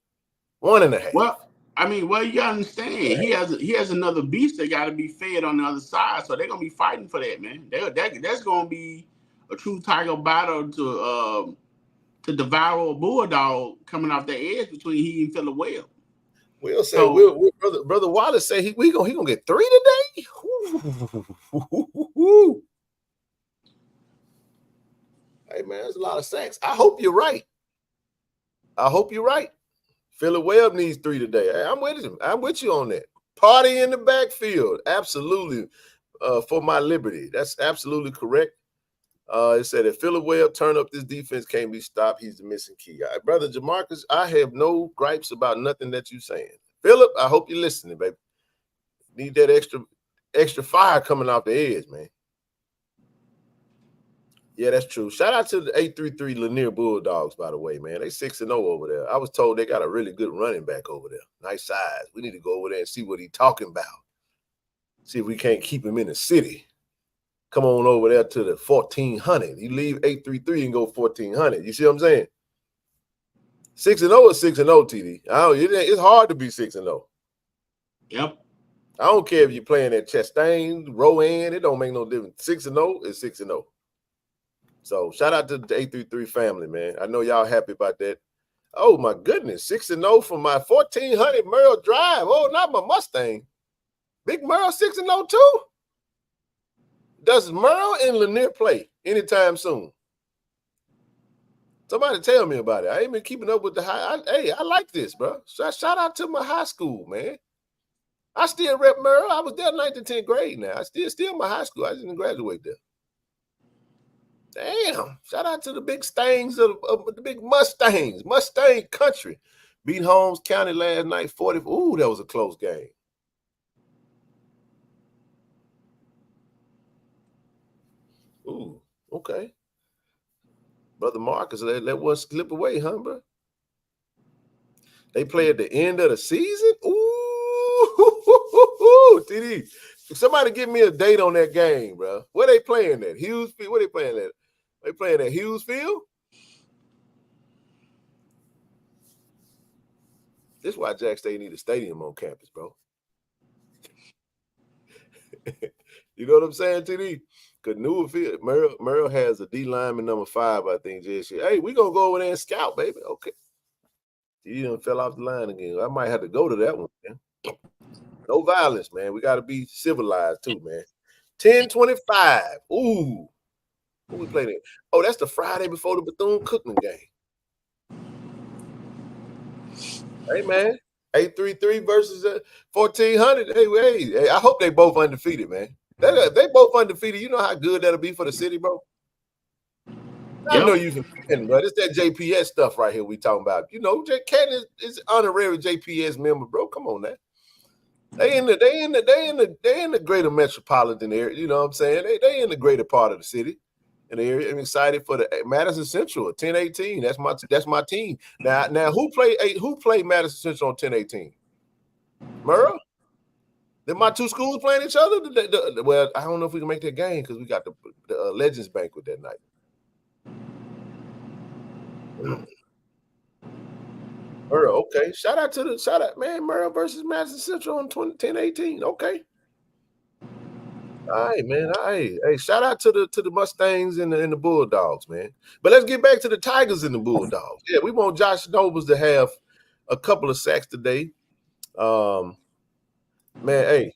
1.5. Well, you gotta understand. He has another beast that got to be fed on the other side, so they're gonna be fighting for that, man. That's gonna be a true tiger battle to devour a bulldog coming off the edge between he and Phillip Webb. Will say, brother Wallace say he gonna get 3 today. Hey man, that's a lot of sacks. I hope you're right. Phillip Webb needs 3 today. Hey, I'm with him. I'm with you on that. Party in the backfield. Absolutely. For my liberty. That's absolutely correct. It said if Phillip Webb turn up, this defense can't be stopped. He's the missing key. All right, brother Jamarcus, I have no gripes about nothing that you're saying. Phillip, I hope you're listening, baby. Need that extra fire coming off the edge, man. Yeah, that's true. Shout out to the 833 Lanier Bulldogs, by the way, man. They 6-0 over there. I was told they got a really good running back over there. Nice size. We need to go over there and see what he's talking about. See if we can't keep him in the city. Come on over there to the 1400. You leave 833 and go 1400. You see what I'm saying? 6-0 is 6-0, TD. It's hard to be 6-0. Yep. I don't care if you're playing at Chastain, Rowan. It don't make no difference. 6-0 is 6-0. So shout out to the 833 family, man. I know y'all happy about that. Oh my goodness, 6-0 for my 1400 Merle Drive. Oh, not my Mustang. Big Merle 6-0 too. Does Merle and Lanier play anytime soon? Somebody tell me about it. I ain't been keeping up with the high. I like this, bro. Shout out to my high school, man. I still rep Merle. I was there 9th and 10th grade now. I still my high school. I didn't graduate there. Damn. Shout out to the big Stangs of the big Mustangs. Mustang country. Beat Holmes County last night 40. Ooh, that was a close game. Ooh, okay. Brother Marcus, let one slip away, huh, bro? They play at the end of the season? Ooh, TD. Somebody give me a date on that game, bro. Where they playing at? Hughesfield? Where they playing at? They playing at Hughesfield? This is why Jack State need a stadium on campus, bro. You know what I'm saying, TD? Because Newfield, Merle has a D lineman number 5, I think, just hey, we going to go over there and scout, baby. Okay. He done fell off the line again. I might have to go to that one, man. No violence, man. We got to be civilized, too, man. 10:25. Ooh. Who we playing? Oh, that's the Friday before the Bethune-Cookman game. Hey, man. 833 versus 1400. Hey, I hope they both undefeated, man. They both undefeated. You know how good that'll be for the city, bro? I know you can win, bro. It's that JPS stuff right here we talking about. You know, Canton is honorary JPS member, bro. Come on now. They in the greater metropolitan area. You know what I'm saying? They in the greater part of the city. in the area. I'm excited for the Madison Central 10-18. That's my team. Now who played Madison Central on 10-18? Murrah? Did my two schools playing each other? Well, I don't know if we can make that game because we got the Legends Banquet that night. Murrah, okay. Shout out, man. Murrah versus Madison Central on 10-18. Okay. All right, man. Hey, shout out to the Mustangs and the Bulldogs, man. But let's get back to the Tigers and the Bulldogs. Yeah, we want Josh Nobles to have a couple of sacks today. Man, hey,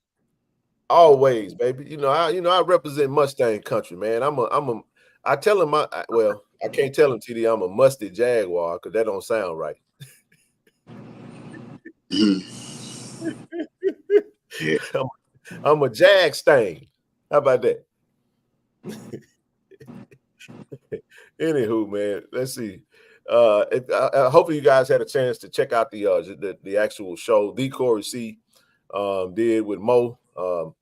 always, baby. You know, I represent Mustang country, man. I tell him I can't tell him TD I'm a musty Jaguar because that don't sound right. I'm a Jag stain. How about that? Anywho, man, let's see. Hopefully you guys had a chance to check out the actual show the Corey C did with Mo. Mo,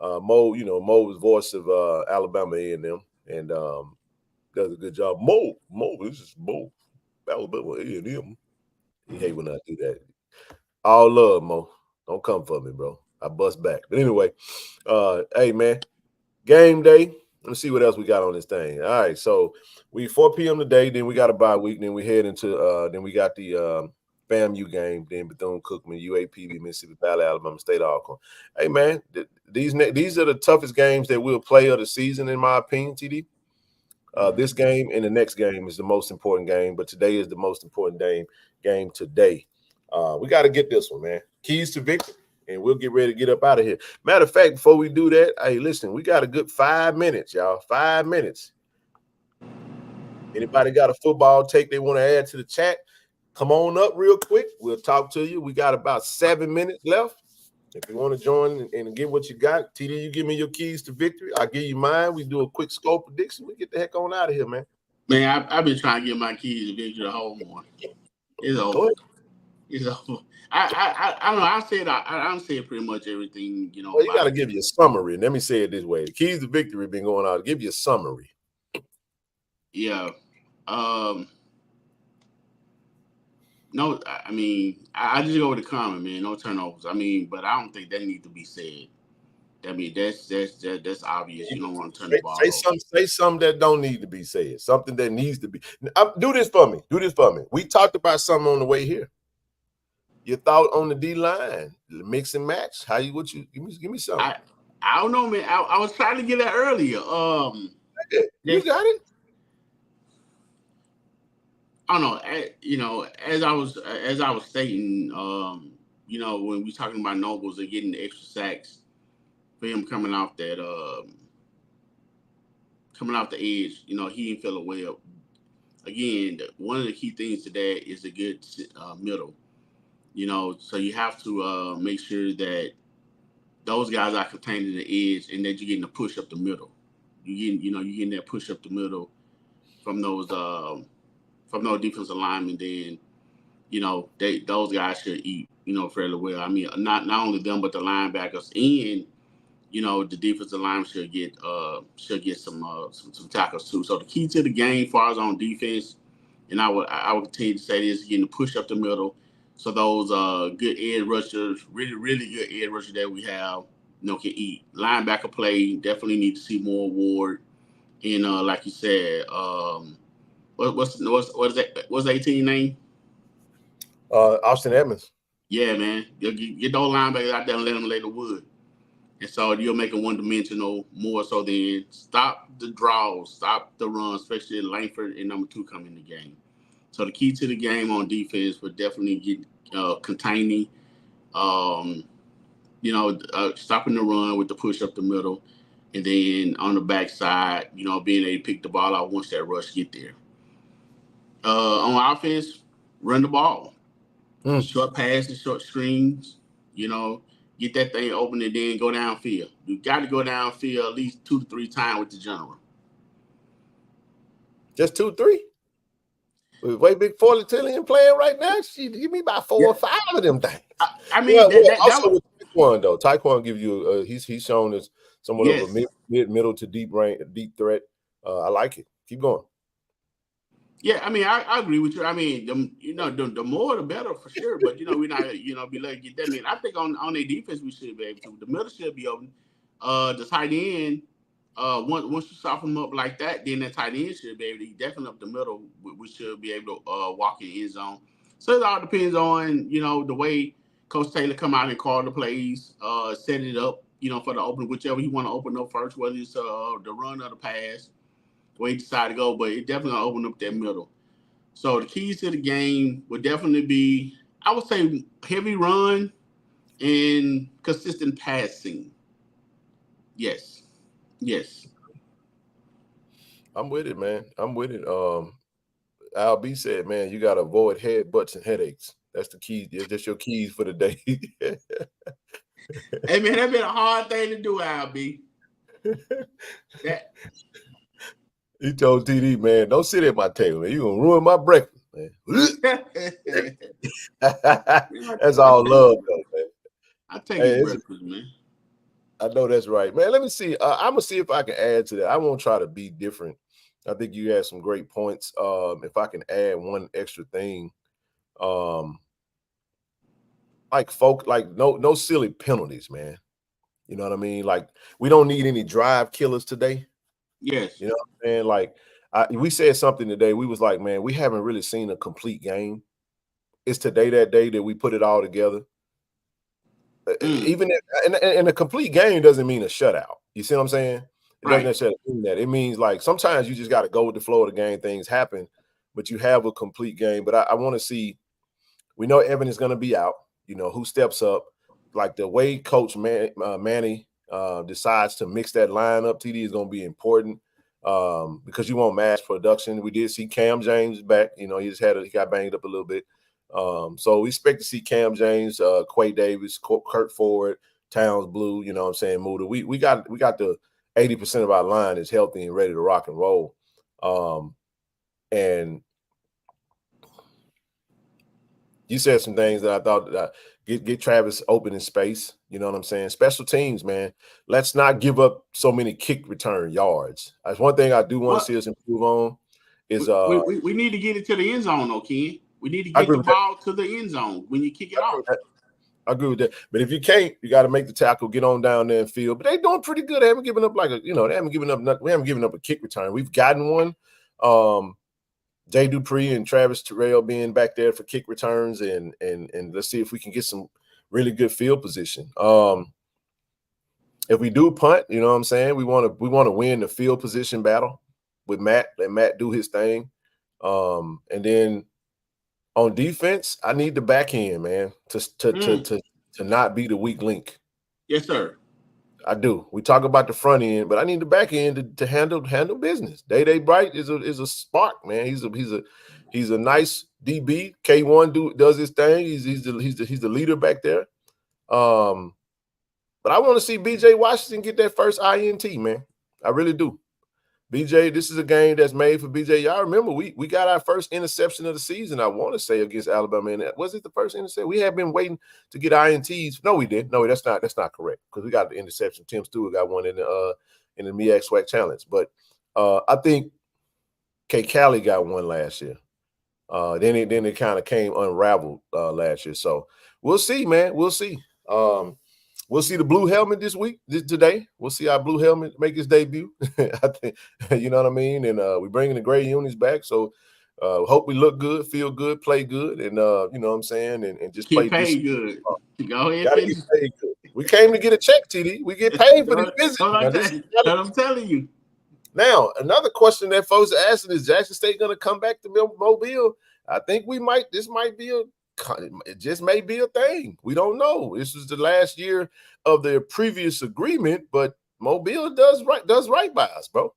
Mo was voice of Alabama A&M, and does a good job. Mo, this is Mo, Alabama A&M. He hate when I do that. All love, Mo. Don't come for me, bro. I bust back. But anyway, hey, man, game day. Let's see what else we got on this thing. All right, so we 4 p.m. today. Then we got a bye week. Then we head into then we got the FAMU game. Then Bethune-Cookman, UAPB, Mississippi Valley, Alabama State, Alcorn. Hey, man, these are the toughest games that we'll play of the season, in my opinion, TD. This game and the next game is the most important game, but today is the most important game today. We got to get this one, man. Keys to victory. And we'll get ready to get up out of here. Matter of fact, before we do that, hey, listen, we got a good 5 minutes, y'all. 5 minutes. Anybody got a football take they want to add to the chat? Come on up real quick. We'll talk to you. We got about 7 minutes left. If you want to join and get what you got, TD, you give me your keys to victory. I'll give you mine. We do a quick scope prediction. We get the heck on out of here, man. Man, I've been trying to get my keys to victory the whole morning. It's over. It's over. I don't know. I said pretty much everything, Well, you got to give you a summary. Let me say it this way: the keys to victory been going out. Give you a summary. Yeah. No, I mean, I just go with the comment, man. No turnovers. I mean, but I don't think that needs to be said. I mean, that's obvious. You don't want to turn the ball over. Say something that don't need to be said. Something that needs to be. Do this for me. We talked about something on the way here. Your thought on the D line, mix and match. Give me something. I don't know, man. I was trying to get that earlier. You got it. I don't know. As I was stating, when we talking about Nobles and getting the extra sacks for him coming off the edge, he didn't feel it well. Again, one of the key things to that is a good middle. So you have to make sure that those guys are contained in the edge and that you're getting a push up the middle. You're getting that push up the middle from those defensive linemen. Then, those guys should eat, fairly well. I mean, not only them, but the linebackers and, the defensive linemen should get some tackles too. So the key to the game, as far as on defense, and I would continue to say this, getting the push up the middle. So those good edge rushers, really, really good edge rushers that we have, can eat. Linebacker play, definitely need to see more Ward. And like you said, what's that? What's the 18 name? Austin Edmonds. Yeah, man. Get those linebackers out there and let them lay the wood. And so you'll make it one-dimensional more so than stop the draws, stop the run, especially Langford and number 2 come in the game. So the key to the game on defense would definitely get containing, stopping the run with the push up the middle, and then on the backside, being able to pick the ball out once that rush get there. On offense, run the ball, short passes, short screens, get that thing open and then go downfield. You got to go downfield at least 2 to 3 times with the general. Just 2, 3. With way big Fortillion playing right now, give me about 4 or 5 of them things. I mean, also with Taekwon though, Taekwon give you he's shown as somewhat of a middle to deep range, deep threat. I like it. Keep going. Yeah, I mean, I agree with you. I mean, the more the better for sure. But we're not, be lucky to get that. I mean, I think on their defense we should be able to. The middle should be open. The tight end, once you soften them up like that, then that tight end should be able to definitely up the middle. We should be able to walk in the end zone. So it all depends on the way Coach Taylor come out and call the plays, set it up, for the open, whichever he want to open up first, whether it's the run or the pass. Where he decide to go, but it definitely open up that middle. So the keys to the game would definitely be, I would say, heavy run and consistent passing. Yes. I'm with it, man. I'm with it. Al B said, man, you got to avoid headbutts and headaches. That's the key. That's your keys for the day. Hey, man, that's been a hard thing to do, Al B. He told TD, man, don't sit at my table, man. You're going to ruin my breakfast, man. That's all love, though, man. I take it breakfast, man. I know that's right, man. Let me see. I'm going to see if I can add to that. I won't try to be different. I think you had some great points. If I can add one extra thing, no silly penalties, man. You know what I mean? Like, we don't need any drive killers today. Yes. You know what I'm saying? Like, we said something today. We was like, man, we haven't really seen a complete game. It's today that day that we put it all together. Even and a complete game doesn't mean a shutout. You see what I'm saying? It doesn't necessarily mean that. It means like sometimes you just got to go with the flow of the game. Things happen, but you have a complete game. But I want to see. We know Evan is going to be out. Who steps up? Like the way Coach Manny decides to mix that lineup, TD, is going to be important because you want mass production. We did see Cam James back. He got banged up a little bit. So we expect to see Cam James, Quay Davis, Kurt Ford, Towns Blue. You know what I'm saying? Muda. We got the 80% of our line is healthy and ready to rock and roll. And you said some things that I thought that get Travis open in space. You know what I'm saying? Special teams, man. Let's not give up so many kick return yards. That's one thing I do want to see us improve on. Is we need to get it to the end zone, though, Ken. We need to get the ball to the end zone when you kick it off. I agree with that. But if you can't, you got to make the tackle, get on down there and field. But they're doing pretty good. They haven't given up we haven't given up a kick return. We've gotten one. Jay Dupree and Travis Terrell being back there for kick returns, and let's see if we can get some really good field position. If we do punt, you know what I'm saying, we want to win the field position battle with Matt. Let Matt do his thing. And then on defense, I need the back end, man, to not be the weak link. Yes, sir. I do. We talk about the front end, but I need the back end to handle business. Day Bright is a spark, man. He's a nice DB. K1 does his thing. He's the leader back there. But I want to see BJ Washington get that first INT, man. I really do. BJ, this is a game that's made for BJ. Y'all remember we got our first interception of the season, I want to say, against Alabama. And was it the first interception? We have been waiting to get INTs. No, we didn't. No, that's not correct, because we got the interception. Tim Stewart got one in the MEAC SWAC challenge. But I think K Cali got one last year. Then it kind of came unraveled last year. So we'll see, man. We'll see. We'll see the blue helmet today. We'll see our blue helmet make its debut. I think, you know what I mean? And we're bringing the gray unis back. So hope we look good, feel good, play good, and you know what I'm saying? And just get paid good. Go ahead. Gotta get paid good. We came to get a check, TD. We get paid for this visit. I'm telling you. Now, another question that folks are asking is Jackson State going to come back to Mobile? I think it just may be a thing. We don't know. This is the last year of their previous agreement, but Mobile does right by us, bro.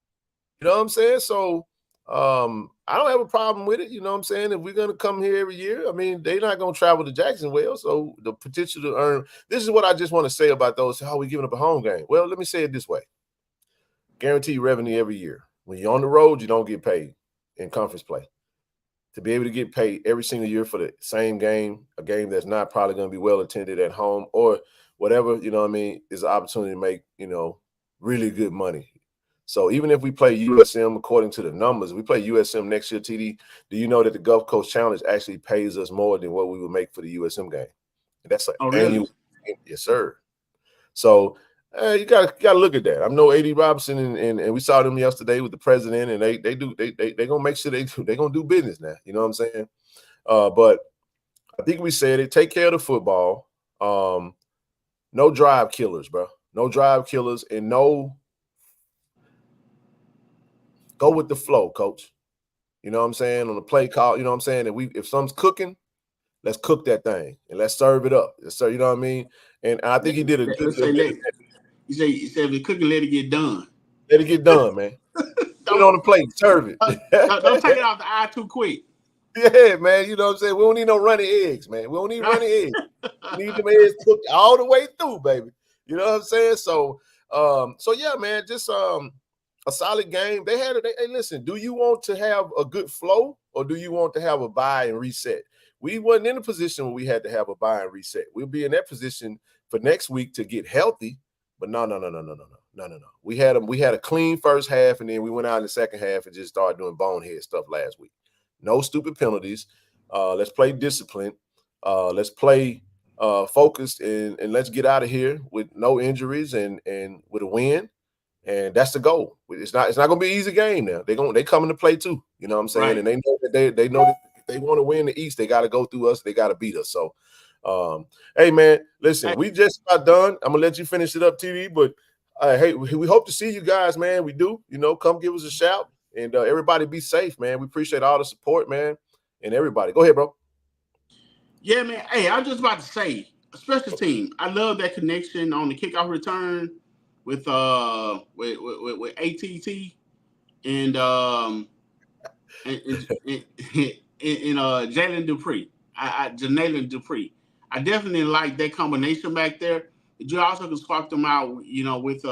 You know what I'm saying? So I don't have a problem with it. You know what I'm saying? If we're going to come here every year, I mean, they're not going to travel to Jacksonville. So the potential to earn, this is what I just want to say about those. How we giving up a home game? Well, let me say it this way. Guarantee revenue every year. When you're on the road, you don't get paid in conference play. To be able to get paid every single year for the same game, a game that's not probably going to be well attended at home or whatever, you know what I mean, is an opportunity to make, really good money. So even if we play USM according to the numbers, we play USM next year, TD, do you know that the Gulf Coast Challenge actually pays us more than what we would make for the USM game? And that's an annual. Yes, sir. So you gotta look at that. I know AD Robinson and we saw them yesterday with the president, and they gonna make sure they gonna do business now. You know what I'm saying? But I think we said it. Take care of the football. No drive killers, bro. No drive killers, and no go with the flow, coach. You know what I'm saying? On the play call, you know what I'm saying? That if something's cooking, let's cook that thing and let's serve it up. So you know what I mean? And I think he did a good job. You say if it's cooking, let it get done. Let it get done, man. Put it on the plate, serve it. Don't take it off the eye too quick. Yeah, man. You know what I'm saying? We don't need no runny eggs, man. We don't need runny eggs. We need them eggs cooked all the way through, baby. You know what I'm saying? So yeah, man, just a solid game. Hey, listen, do you want to have a good flow or do you want to have a buy and reset? We wasn't in a position where we had to have a buy and reset. We'll be in that position for next week to get healthy. But no. We had a clean first half, and then we went out in the second half and just started doing bonehead stuff last week. No stupid penalties. Let's play discipline. Let's play focused, and let's get out of here with no injuries and with a win. And that's the goal. It's not gonna be an easy game now. They coming to play too. You know what I'm saying? Right. And they know that they know that if they want to win the East, they got to go through us. They got to beat us. So, hey man, listen, we just got done. I'm gonna let you finish it up, TD. But hey, we hope to see you guys, man. We do. You know, come give us a shout, and everybody be safe, man. We appreciate all the support, man, and everybody. Go ahead, bro. Yeah, man. Hey, I was just about to say, special team. I love that connection on the kickoff return with ATT and Jalen Dupree. Jalen Dupree. I definitely like that combination back there. You also can swap them out, you know, with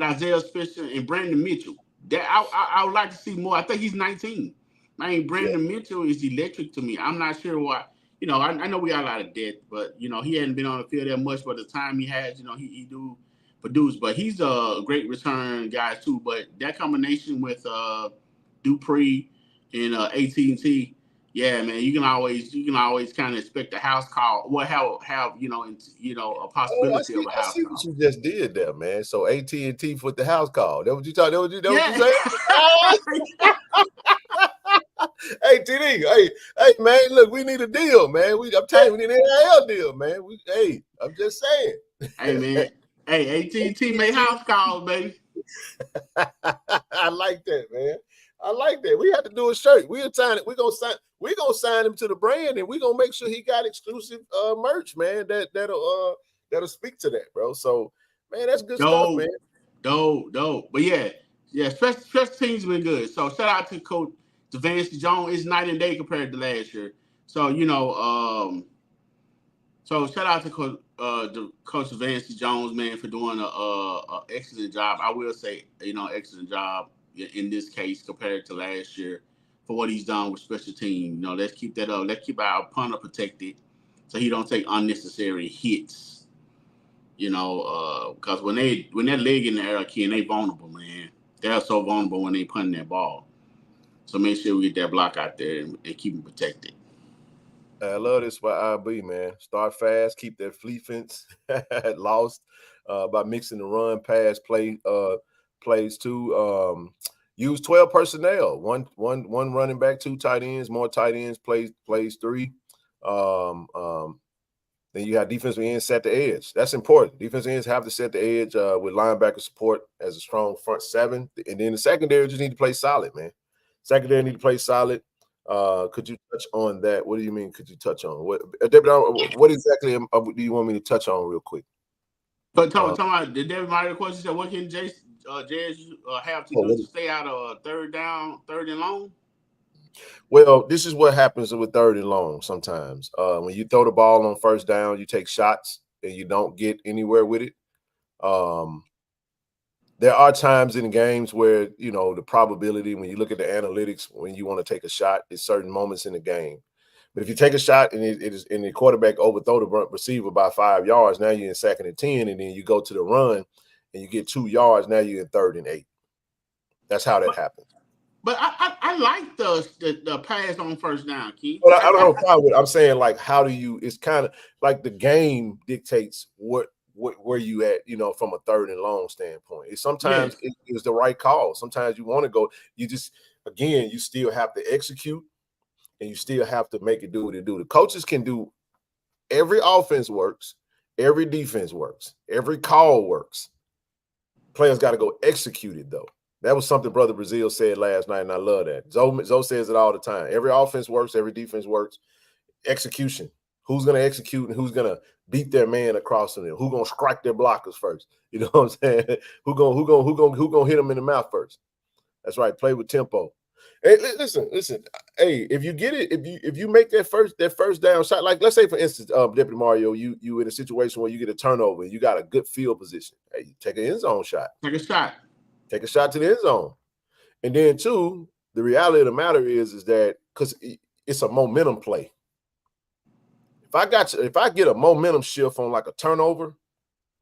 Isaiah Fisher and Brandon Mitchell. That I would like to see more. I think he's 19. Man, Brandon Mitchell is electric to me. I'm not sure why. You know, I know we got a lot of depth, but you know he hadn't been on the field that much. But the time he has, you know, he do produce. But he's a great return guy too. But that combination with Dupree and AT&T, yeah, man, you can always kind of expect a house call. Well, have a possibility of a house call. What you just did there, man. So AT&T put the house call. That what you talking? That what you saying? Hey, TD, hey, man, look, we need a deal, man. I'm telling you, we need an NIL deal, man. I'm just saying. Hey, man. Hey, AT&T made house calls, baby. I like that, man. I like that. We have to do a shirt. We'll sign it. We're gonna sign him to the brand, and we're gonna make sure he got exclusive merch, man. That'll speak to that, bro. So, man, that's good stuff, man. Dope. But yeah, special teams been good. So shout out to Coach Devancy Jones. It's night and day compared to last year. So so shout out to Coach Devancy Jones, man, for doing a excellent job. I will say, excellent job in this case compared to last year for what he's done with special team. Let's keep that up. Let's keep our punter protected so he don't take unnecessary hits. Because when that leg in the air, Ken, they vulnerable, man. They're so vulnerable when they punting that ball. So make sure we get that block out there and keep them protected. I love this by IB, man. Start fast, keep that flea fence lost by mixing the run pass plays too. Use 12 personnel, one running back, 2 tight ends, more tight ends, plays 3. Then you have defensive ends set the edge. That's important. Defensive ends have to set the edge with linebacker support as a strong front 7. And then the secondary just need to play solid, man. Secondary need to play solid. Could you touch on that? What do you mean? Could you touch on what exactly do you want me to touch on real quick? But talking about the David Meyer question said, what can Jazz have to do to stay out of third and long? Well, this is what happens with third and long sometimes. When you throw the ball on first down, you take shots and you don't get anywhere with it. There are times in games where, the probability, when you look at the analytics, when you want to take a shot, is certain moments in the game. But if you take a shot and and the quarterback overthrow the receiver by 5 yards, now you're in 2nd and 10, and then you go to the run and you get 2 yards, now you're in 3rd and 8. That's how that happens. But I like the pass on first down, Keith. Well, I don't have a problem with it. I'm saying, like, how do you? It's kind of like the game dictates where you at, from a third and long standpoint. Sometimes it is the right call. Sometimes you want to go. You just, again, you still have to execute, and you still have to make it do what it do. The coaches can do. Every offense works. Every defense works. Every call works. Players got to go execute it, though. That was something Brother Brazil said last night, and I love that. Zoe says it all the time. Every offense works. Every defense works. Execution. Who's going to execute and who's going to beat their man across them? Who's going to strike their blockers first? You know what I'm saying? Who gonna hit them in the mouth first? That's right. Play with tempo. Hey, listen. Hey, if you get it, if you make that first down shot, like let's say for instance, Deputy Mario, you in a situation where you get a turnover and you got a good field position. Hey, you take an end zone shot. Take a shot. Take a shot to the end zone. And then two, the reality of the matter is that because it's a momentum play. If I get a momentum shift on like a turnover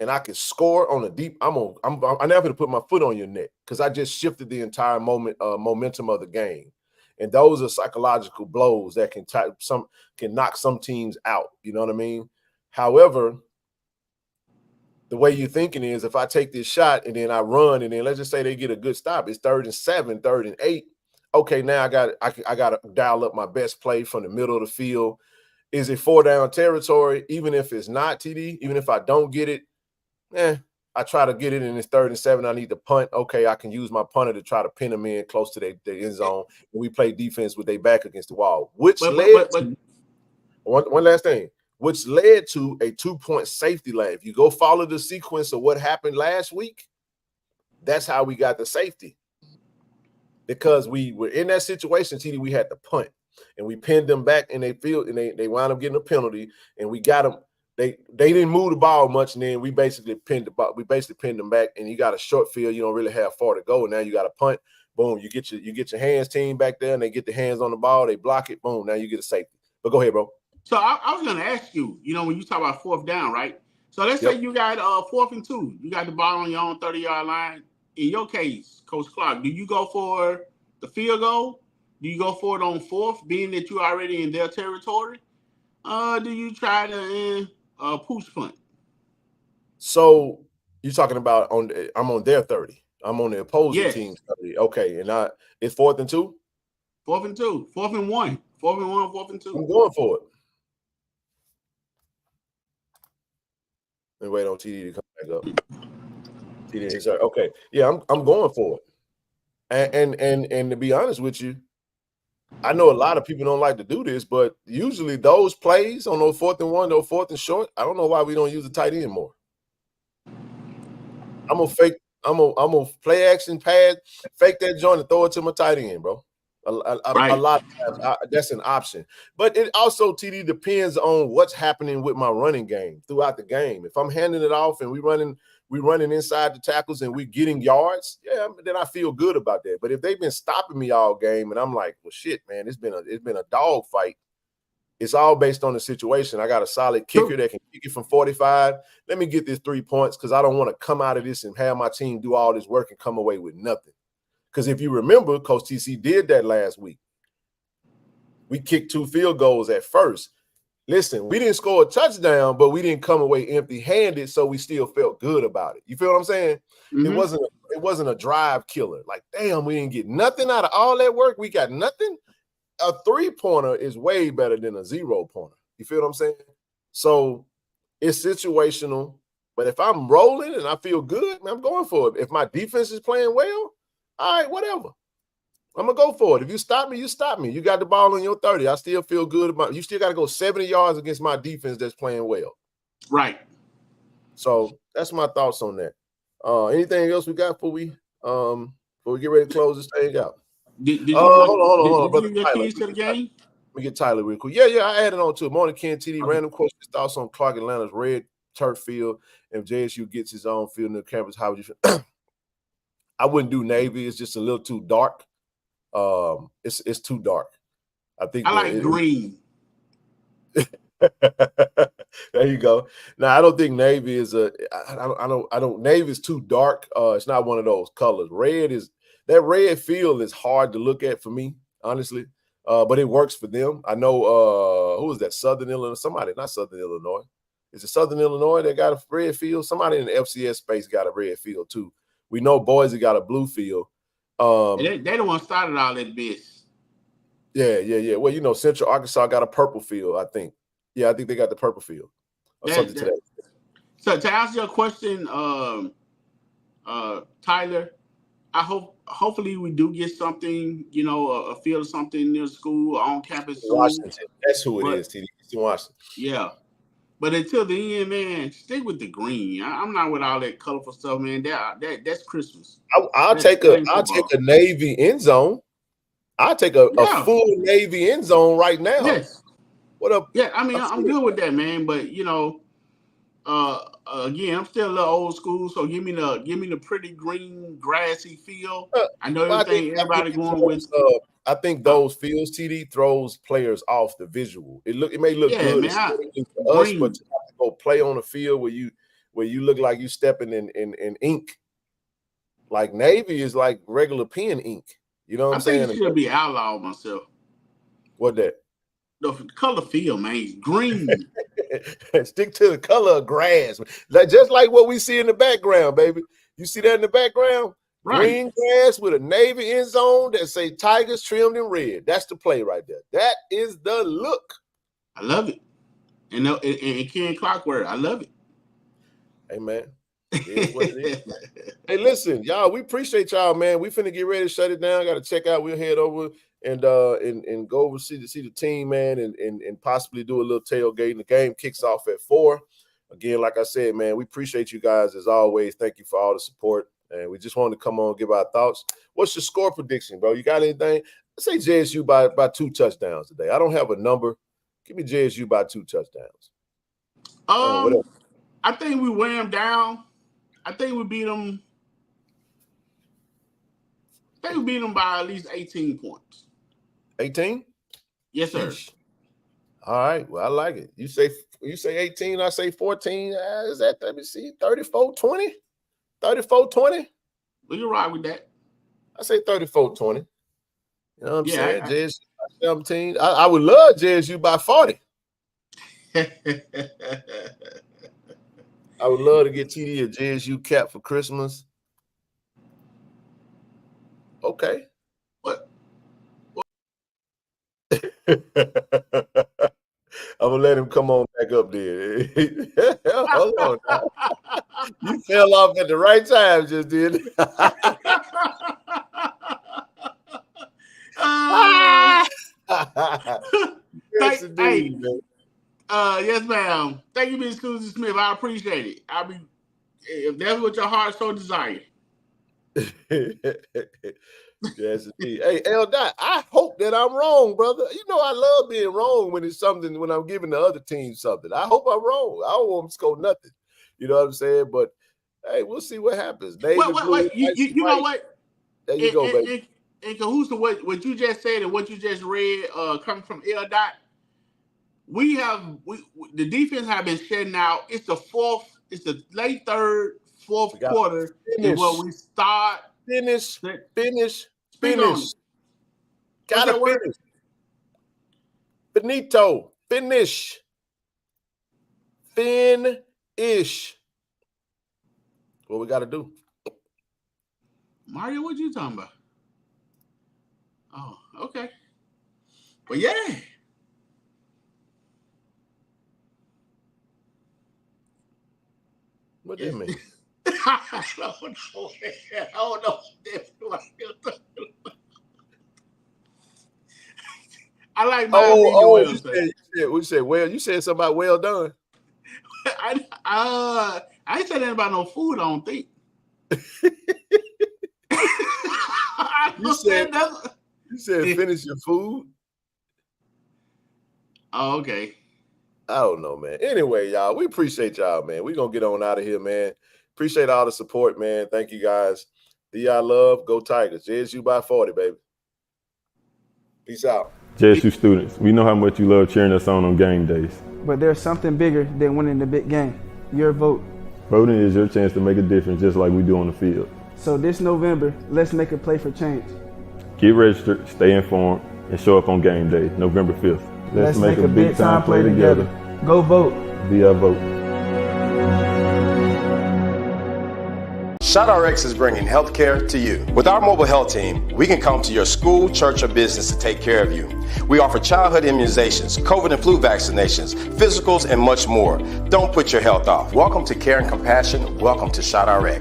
and I can score on a deep, I'm never gonna put my foot on your neck because I just shifted the entire momentum of the game. And those are psychological blows that can knock some teams out. You know what I mean? However, the way you're thinking is if I take this shot and then I run and then let's just say they get a good stop, it's 3rd and 7, 3rd and 8. Okay, now I got to dial up my best play from the middle of the field. Is it 4-down territory? Even if it's not, TD, even if I don't get it, I try to get it and it's 3rd and 7. I need to punt. Okay, I can use my punter to try to pin them in close to the end zone. And we play defense with their back against the wall, which led to one last thing, which led to a 2-point safety line. If you go follow the sequence of what happened last week, that's how we got the safety. Because we were in that situation, TD, we had to punt. And we pinned them back in their field, and they wound up getting a penalty. And we got them. They didn't move the ball much, and then we basically pinned the ball. We basically pinned them back, and you got a short field. You don't really have far to go. And now you got a punt. Boom! You get your hands team back there, and they get the hands on the ball. They block it. Boom! Now you get a safety. But go ahead, bro. So I was going to ask you. When you talk about 4th down, right? So let's say you got 4th and 2. You got the ball on your own 30-yard line. In your case, Coach Clark, do you go for the field goal? Do you go for it on 4th, being that you're already in their territory? Do you try to push punt? So you're talking about I'm on their 30. I'm on the opposing team's 30. Okay, and it's 4th and 2? 4th and 2. 4th and 1. 4th and 1, 4th and 2. I'm going for it. And wait on TD to come back up. TD, sorry. Okay. Yeah, I'm going for it. And to be honest with you, I know a lot of people don't like to do this, but usually those plays on those 4th and 1, those 4th and short, I don't know why we don't use the tight end more. I'm gonna play action pass, fake that joint and throw it to my tight end, bro. A lot of times that's an option. But it also, TD, depends on what's happening with my running game throughout the game. If I'm handing it off and we running inside the tackles and we getting yards, then I feel good about that. But if they've been stopping me all game and I'm like, well, shit, man, it's been a dog fight. It's all based on the situation. I got a solid kicker that can kick it from 45. Let me get this 3 points because I don't want to come out of this and have my team do all this work and come away with nothing. Because if you remember, Coach TC did that last week. We kicked 2 field goals at first. Listen, we didn't score a touchdown, but we didn't come away empty-handed, so we still felt good about it. You feel what I'm saying? Mm-hmm. It wasn't a drive killer. Like, damn, we didn't get nothing out of all that work. We got nothing. A 3-pointer is way better than a 0-pointer. You feel what I'm saying? So it's situational. But if I'm rolling and I feel good, man, I'm going for it. If my defense is playing well, all right, whatever. I'm going to go for it. If you stop me, you stop me. You got the ball on your 30. I still feel good about it. You still got to go 70 yards against my defense that's playing well. Right. So that's my thoughts on that. Anything else we got before we get ready to close this thing out? Hold on. Did you get keys to the game? Let me get Tyler real quick. Yeah, I added on to it. Morning, Ken TD. Random questions, thoughts on Clark Atlanta's red turf field. If JSU gets his own field in the campus, how would you feel? I wouldn't do Navy. It's just a little too dark. It's too dark. I think I like green. There you go. Now I don't think Navy is Navy is too dark. It's not one of those colors. Red is that red field is hard to look at for me, honestly. But it works for them. I know who is that? Southern Illinois, somebody, not Southern Illinois. Is it Southern Illinois that got a red field? Somebody in the FCS space got a red field too. We know Boise got a blue field. They the one started all that mess. Yeah. Well, you know, Central Arkansas got a purple field, I think. Yeah, I think they got the purple field or something to that. So to answer your question, Tyler, hopefully we do get something, you know, a field or something near school or on campus soon. Washington. That's who it is, TD. It's in Washington. Yeah. But until the end, man, stick with the green. I'm not with all that colorful stuff, man. That's Christmas. I'll take a Navy end zone. I'll take a full Navy end zone right now. Yes. What up? Yeah, I mean, I'm good with that, man. But you know, again, I'm still a little old school, so give me the pretty green, grassy feel. I know everybody going with. I think those fields, TD, throws players off the visual. It may look good man, for us, but to have to go play on the field where you look like you stepping in ink. Like Navy is like regular pen ink. You know what I'm saying? I think it should be outlawed myself. What that? The color field, man, it's green. Stick to the color of grass. Just like what we see in the background, baby. You see that in the background? Right. Green grass with a Navy end zone that say Tigers trimmed in red. That's the play right there. That is the look. I love it. And Ken Clockwork, I love it. Hey, man. It is what it is. Hey, listen, y'all, we appreciate y'all, man. We finna get ready to shut it down. Got to check out. We'll head over and go over see the team, man, and possibly do a little tailgating. The game kicks off at 4. Again, like I said, man, we appreciate you guys as always. Thank you for all the support. And we just wanted to come on and give our thoughts. What's your score prediction, bro? You got anything? Let's say JSU by 2 touchdowns today. I don't have a number. Give me JSU by 2 touchdowns. I think we wear them down. I think we beat them. By at least 18 points. 18? Yes, sir. All right. Well, I like it. You say 18, I say 14. Is that, let me see, 34-20? 34-20? We can ride with that. I say 34-20. You know what I'm saying? JSU by 17. I would love JSU by 40. I would love to get TD a JSU cap for Christmas. Okay. What? I'm gonna let him come on back up there. Hold on now. You fell off at the right time, just did. Yes, indeed, man. Yes, ma'am. Thank you, Ms. Susan Smith. I appreciate it. If that's what your heart so desires. Yes, indeed. Hey, L. Dot, I hope that I'm wrong, brother. You know I love being wrong when it's something, when I'm giving the other team something. I hope I'm wrong. I don't want them to score nothing. You know what I'm saying? But hey, we'll see what happens. Wait. You know what? There you go, baby. In cahoots to what you just said and what you just read, coming from L. Dot, the defense have been shedding out. It's the late third, fourth quarter is where we start. Finish. Gotta finish. Benito, finish. Finish. What we got to do? Mario, what you talking about? Oh, okay. But yeah. What do you mean? I don't know. I like my you said well. You said something about well done. I ain't said anything about no food, I don't think. You said finish your food. Oh, okay. I don't know, man. Anyway, y'all, we appreciate y'all, man. We're going to get on out of here, man. Appreciate all the support, man. Thank you, guys. D.I. love. Go Tigers. JSU by 40, baby. Peace out. JSU students, we know how much you love cheering us on game days. But there's something bigger than winning the big game. Your vote. Voting is your chance to make a difference just like we do on the field. So this November, let's make a play for change. Get registered, stay informed, and show up on game day, November 5th. Let's make a big time play together. Go vote. Be our vote. ShoutOutRx is bringing healthcare to you. With our mobile health team, we can come to your school, church, or business to take care of you. We offer childhood immunizations, COVID and flu vaccinations, physicals, and much more. Don't put your health off. Welcome to Care and Compassion. Welcome to ShoutOutRx.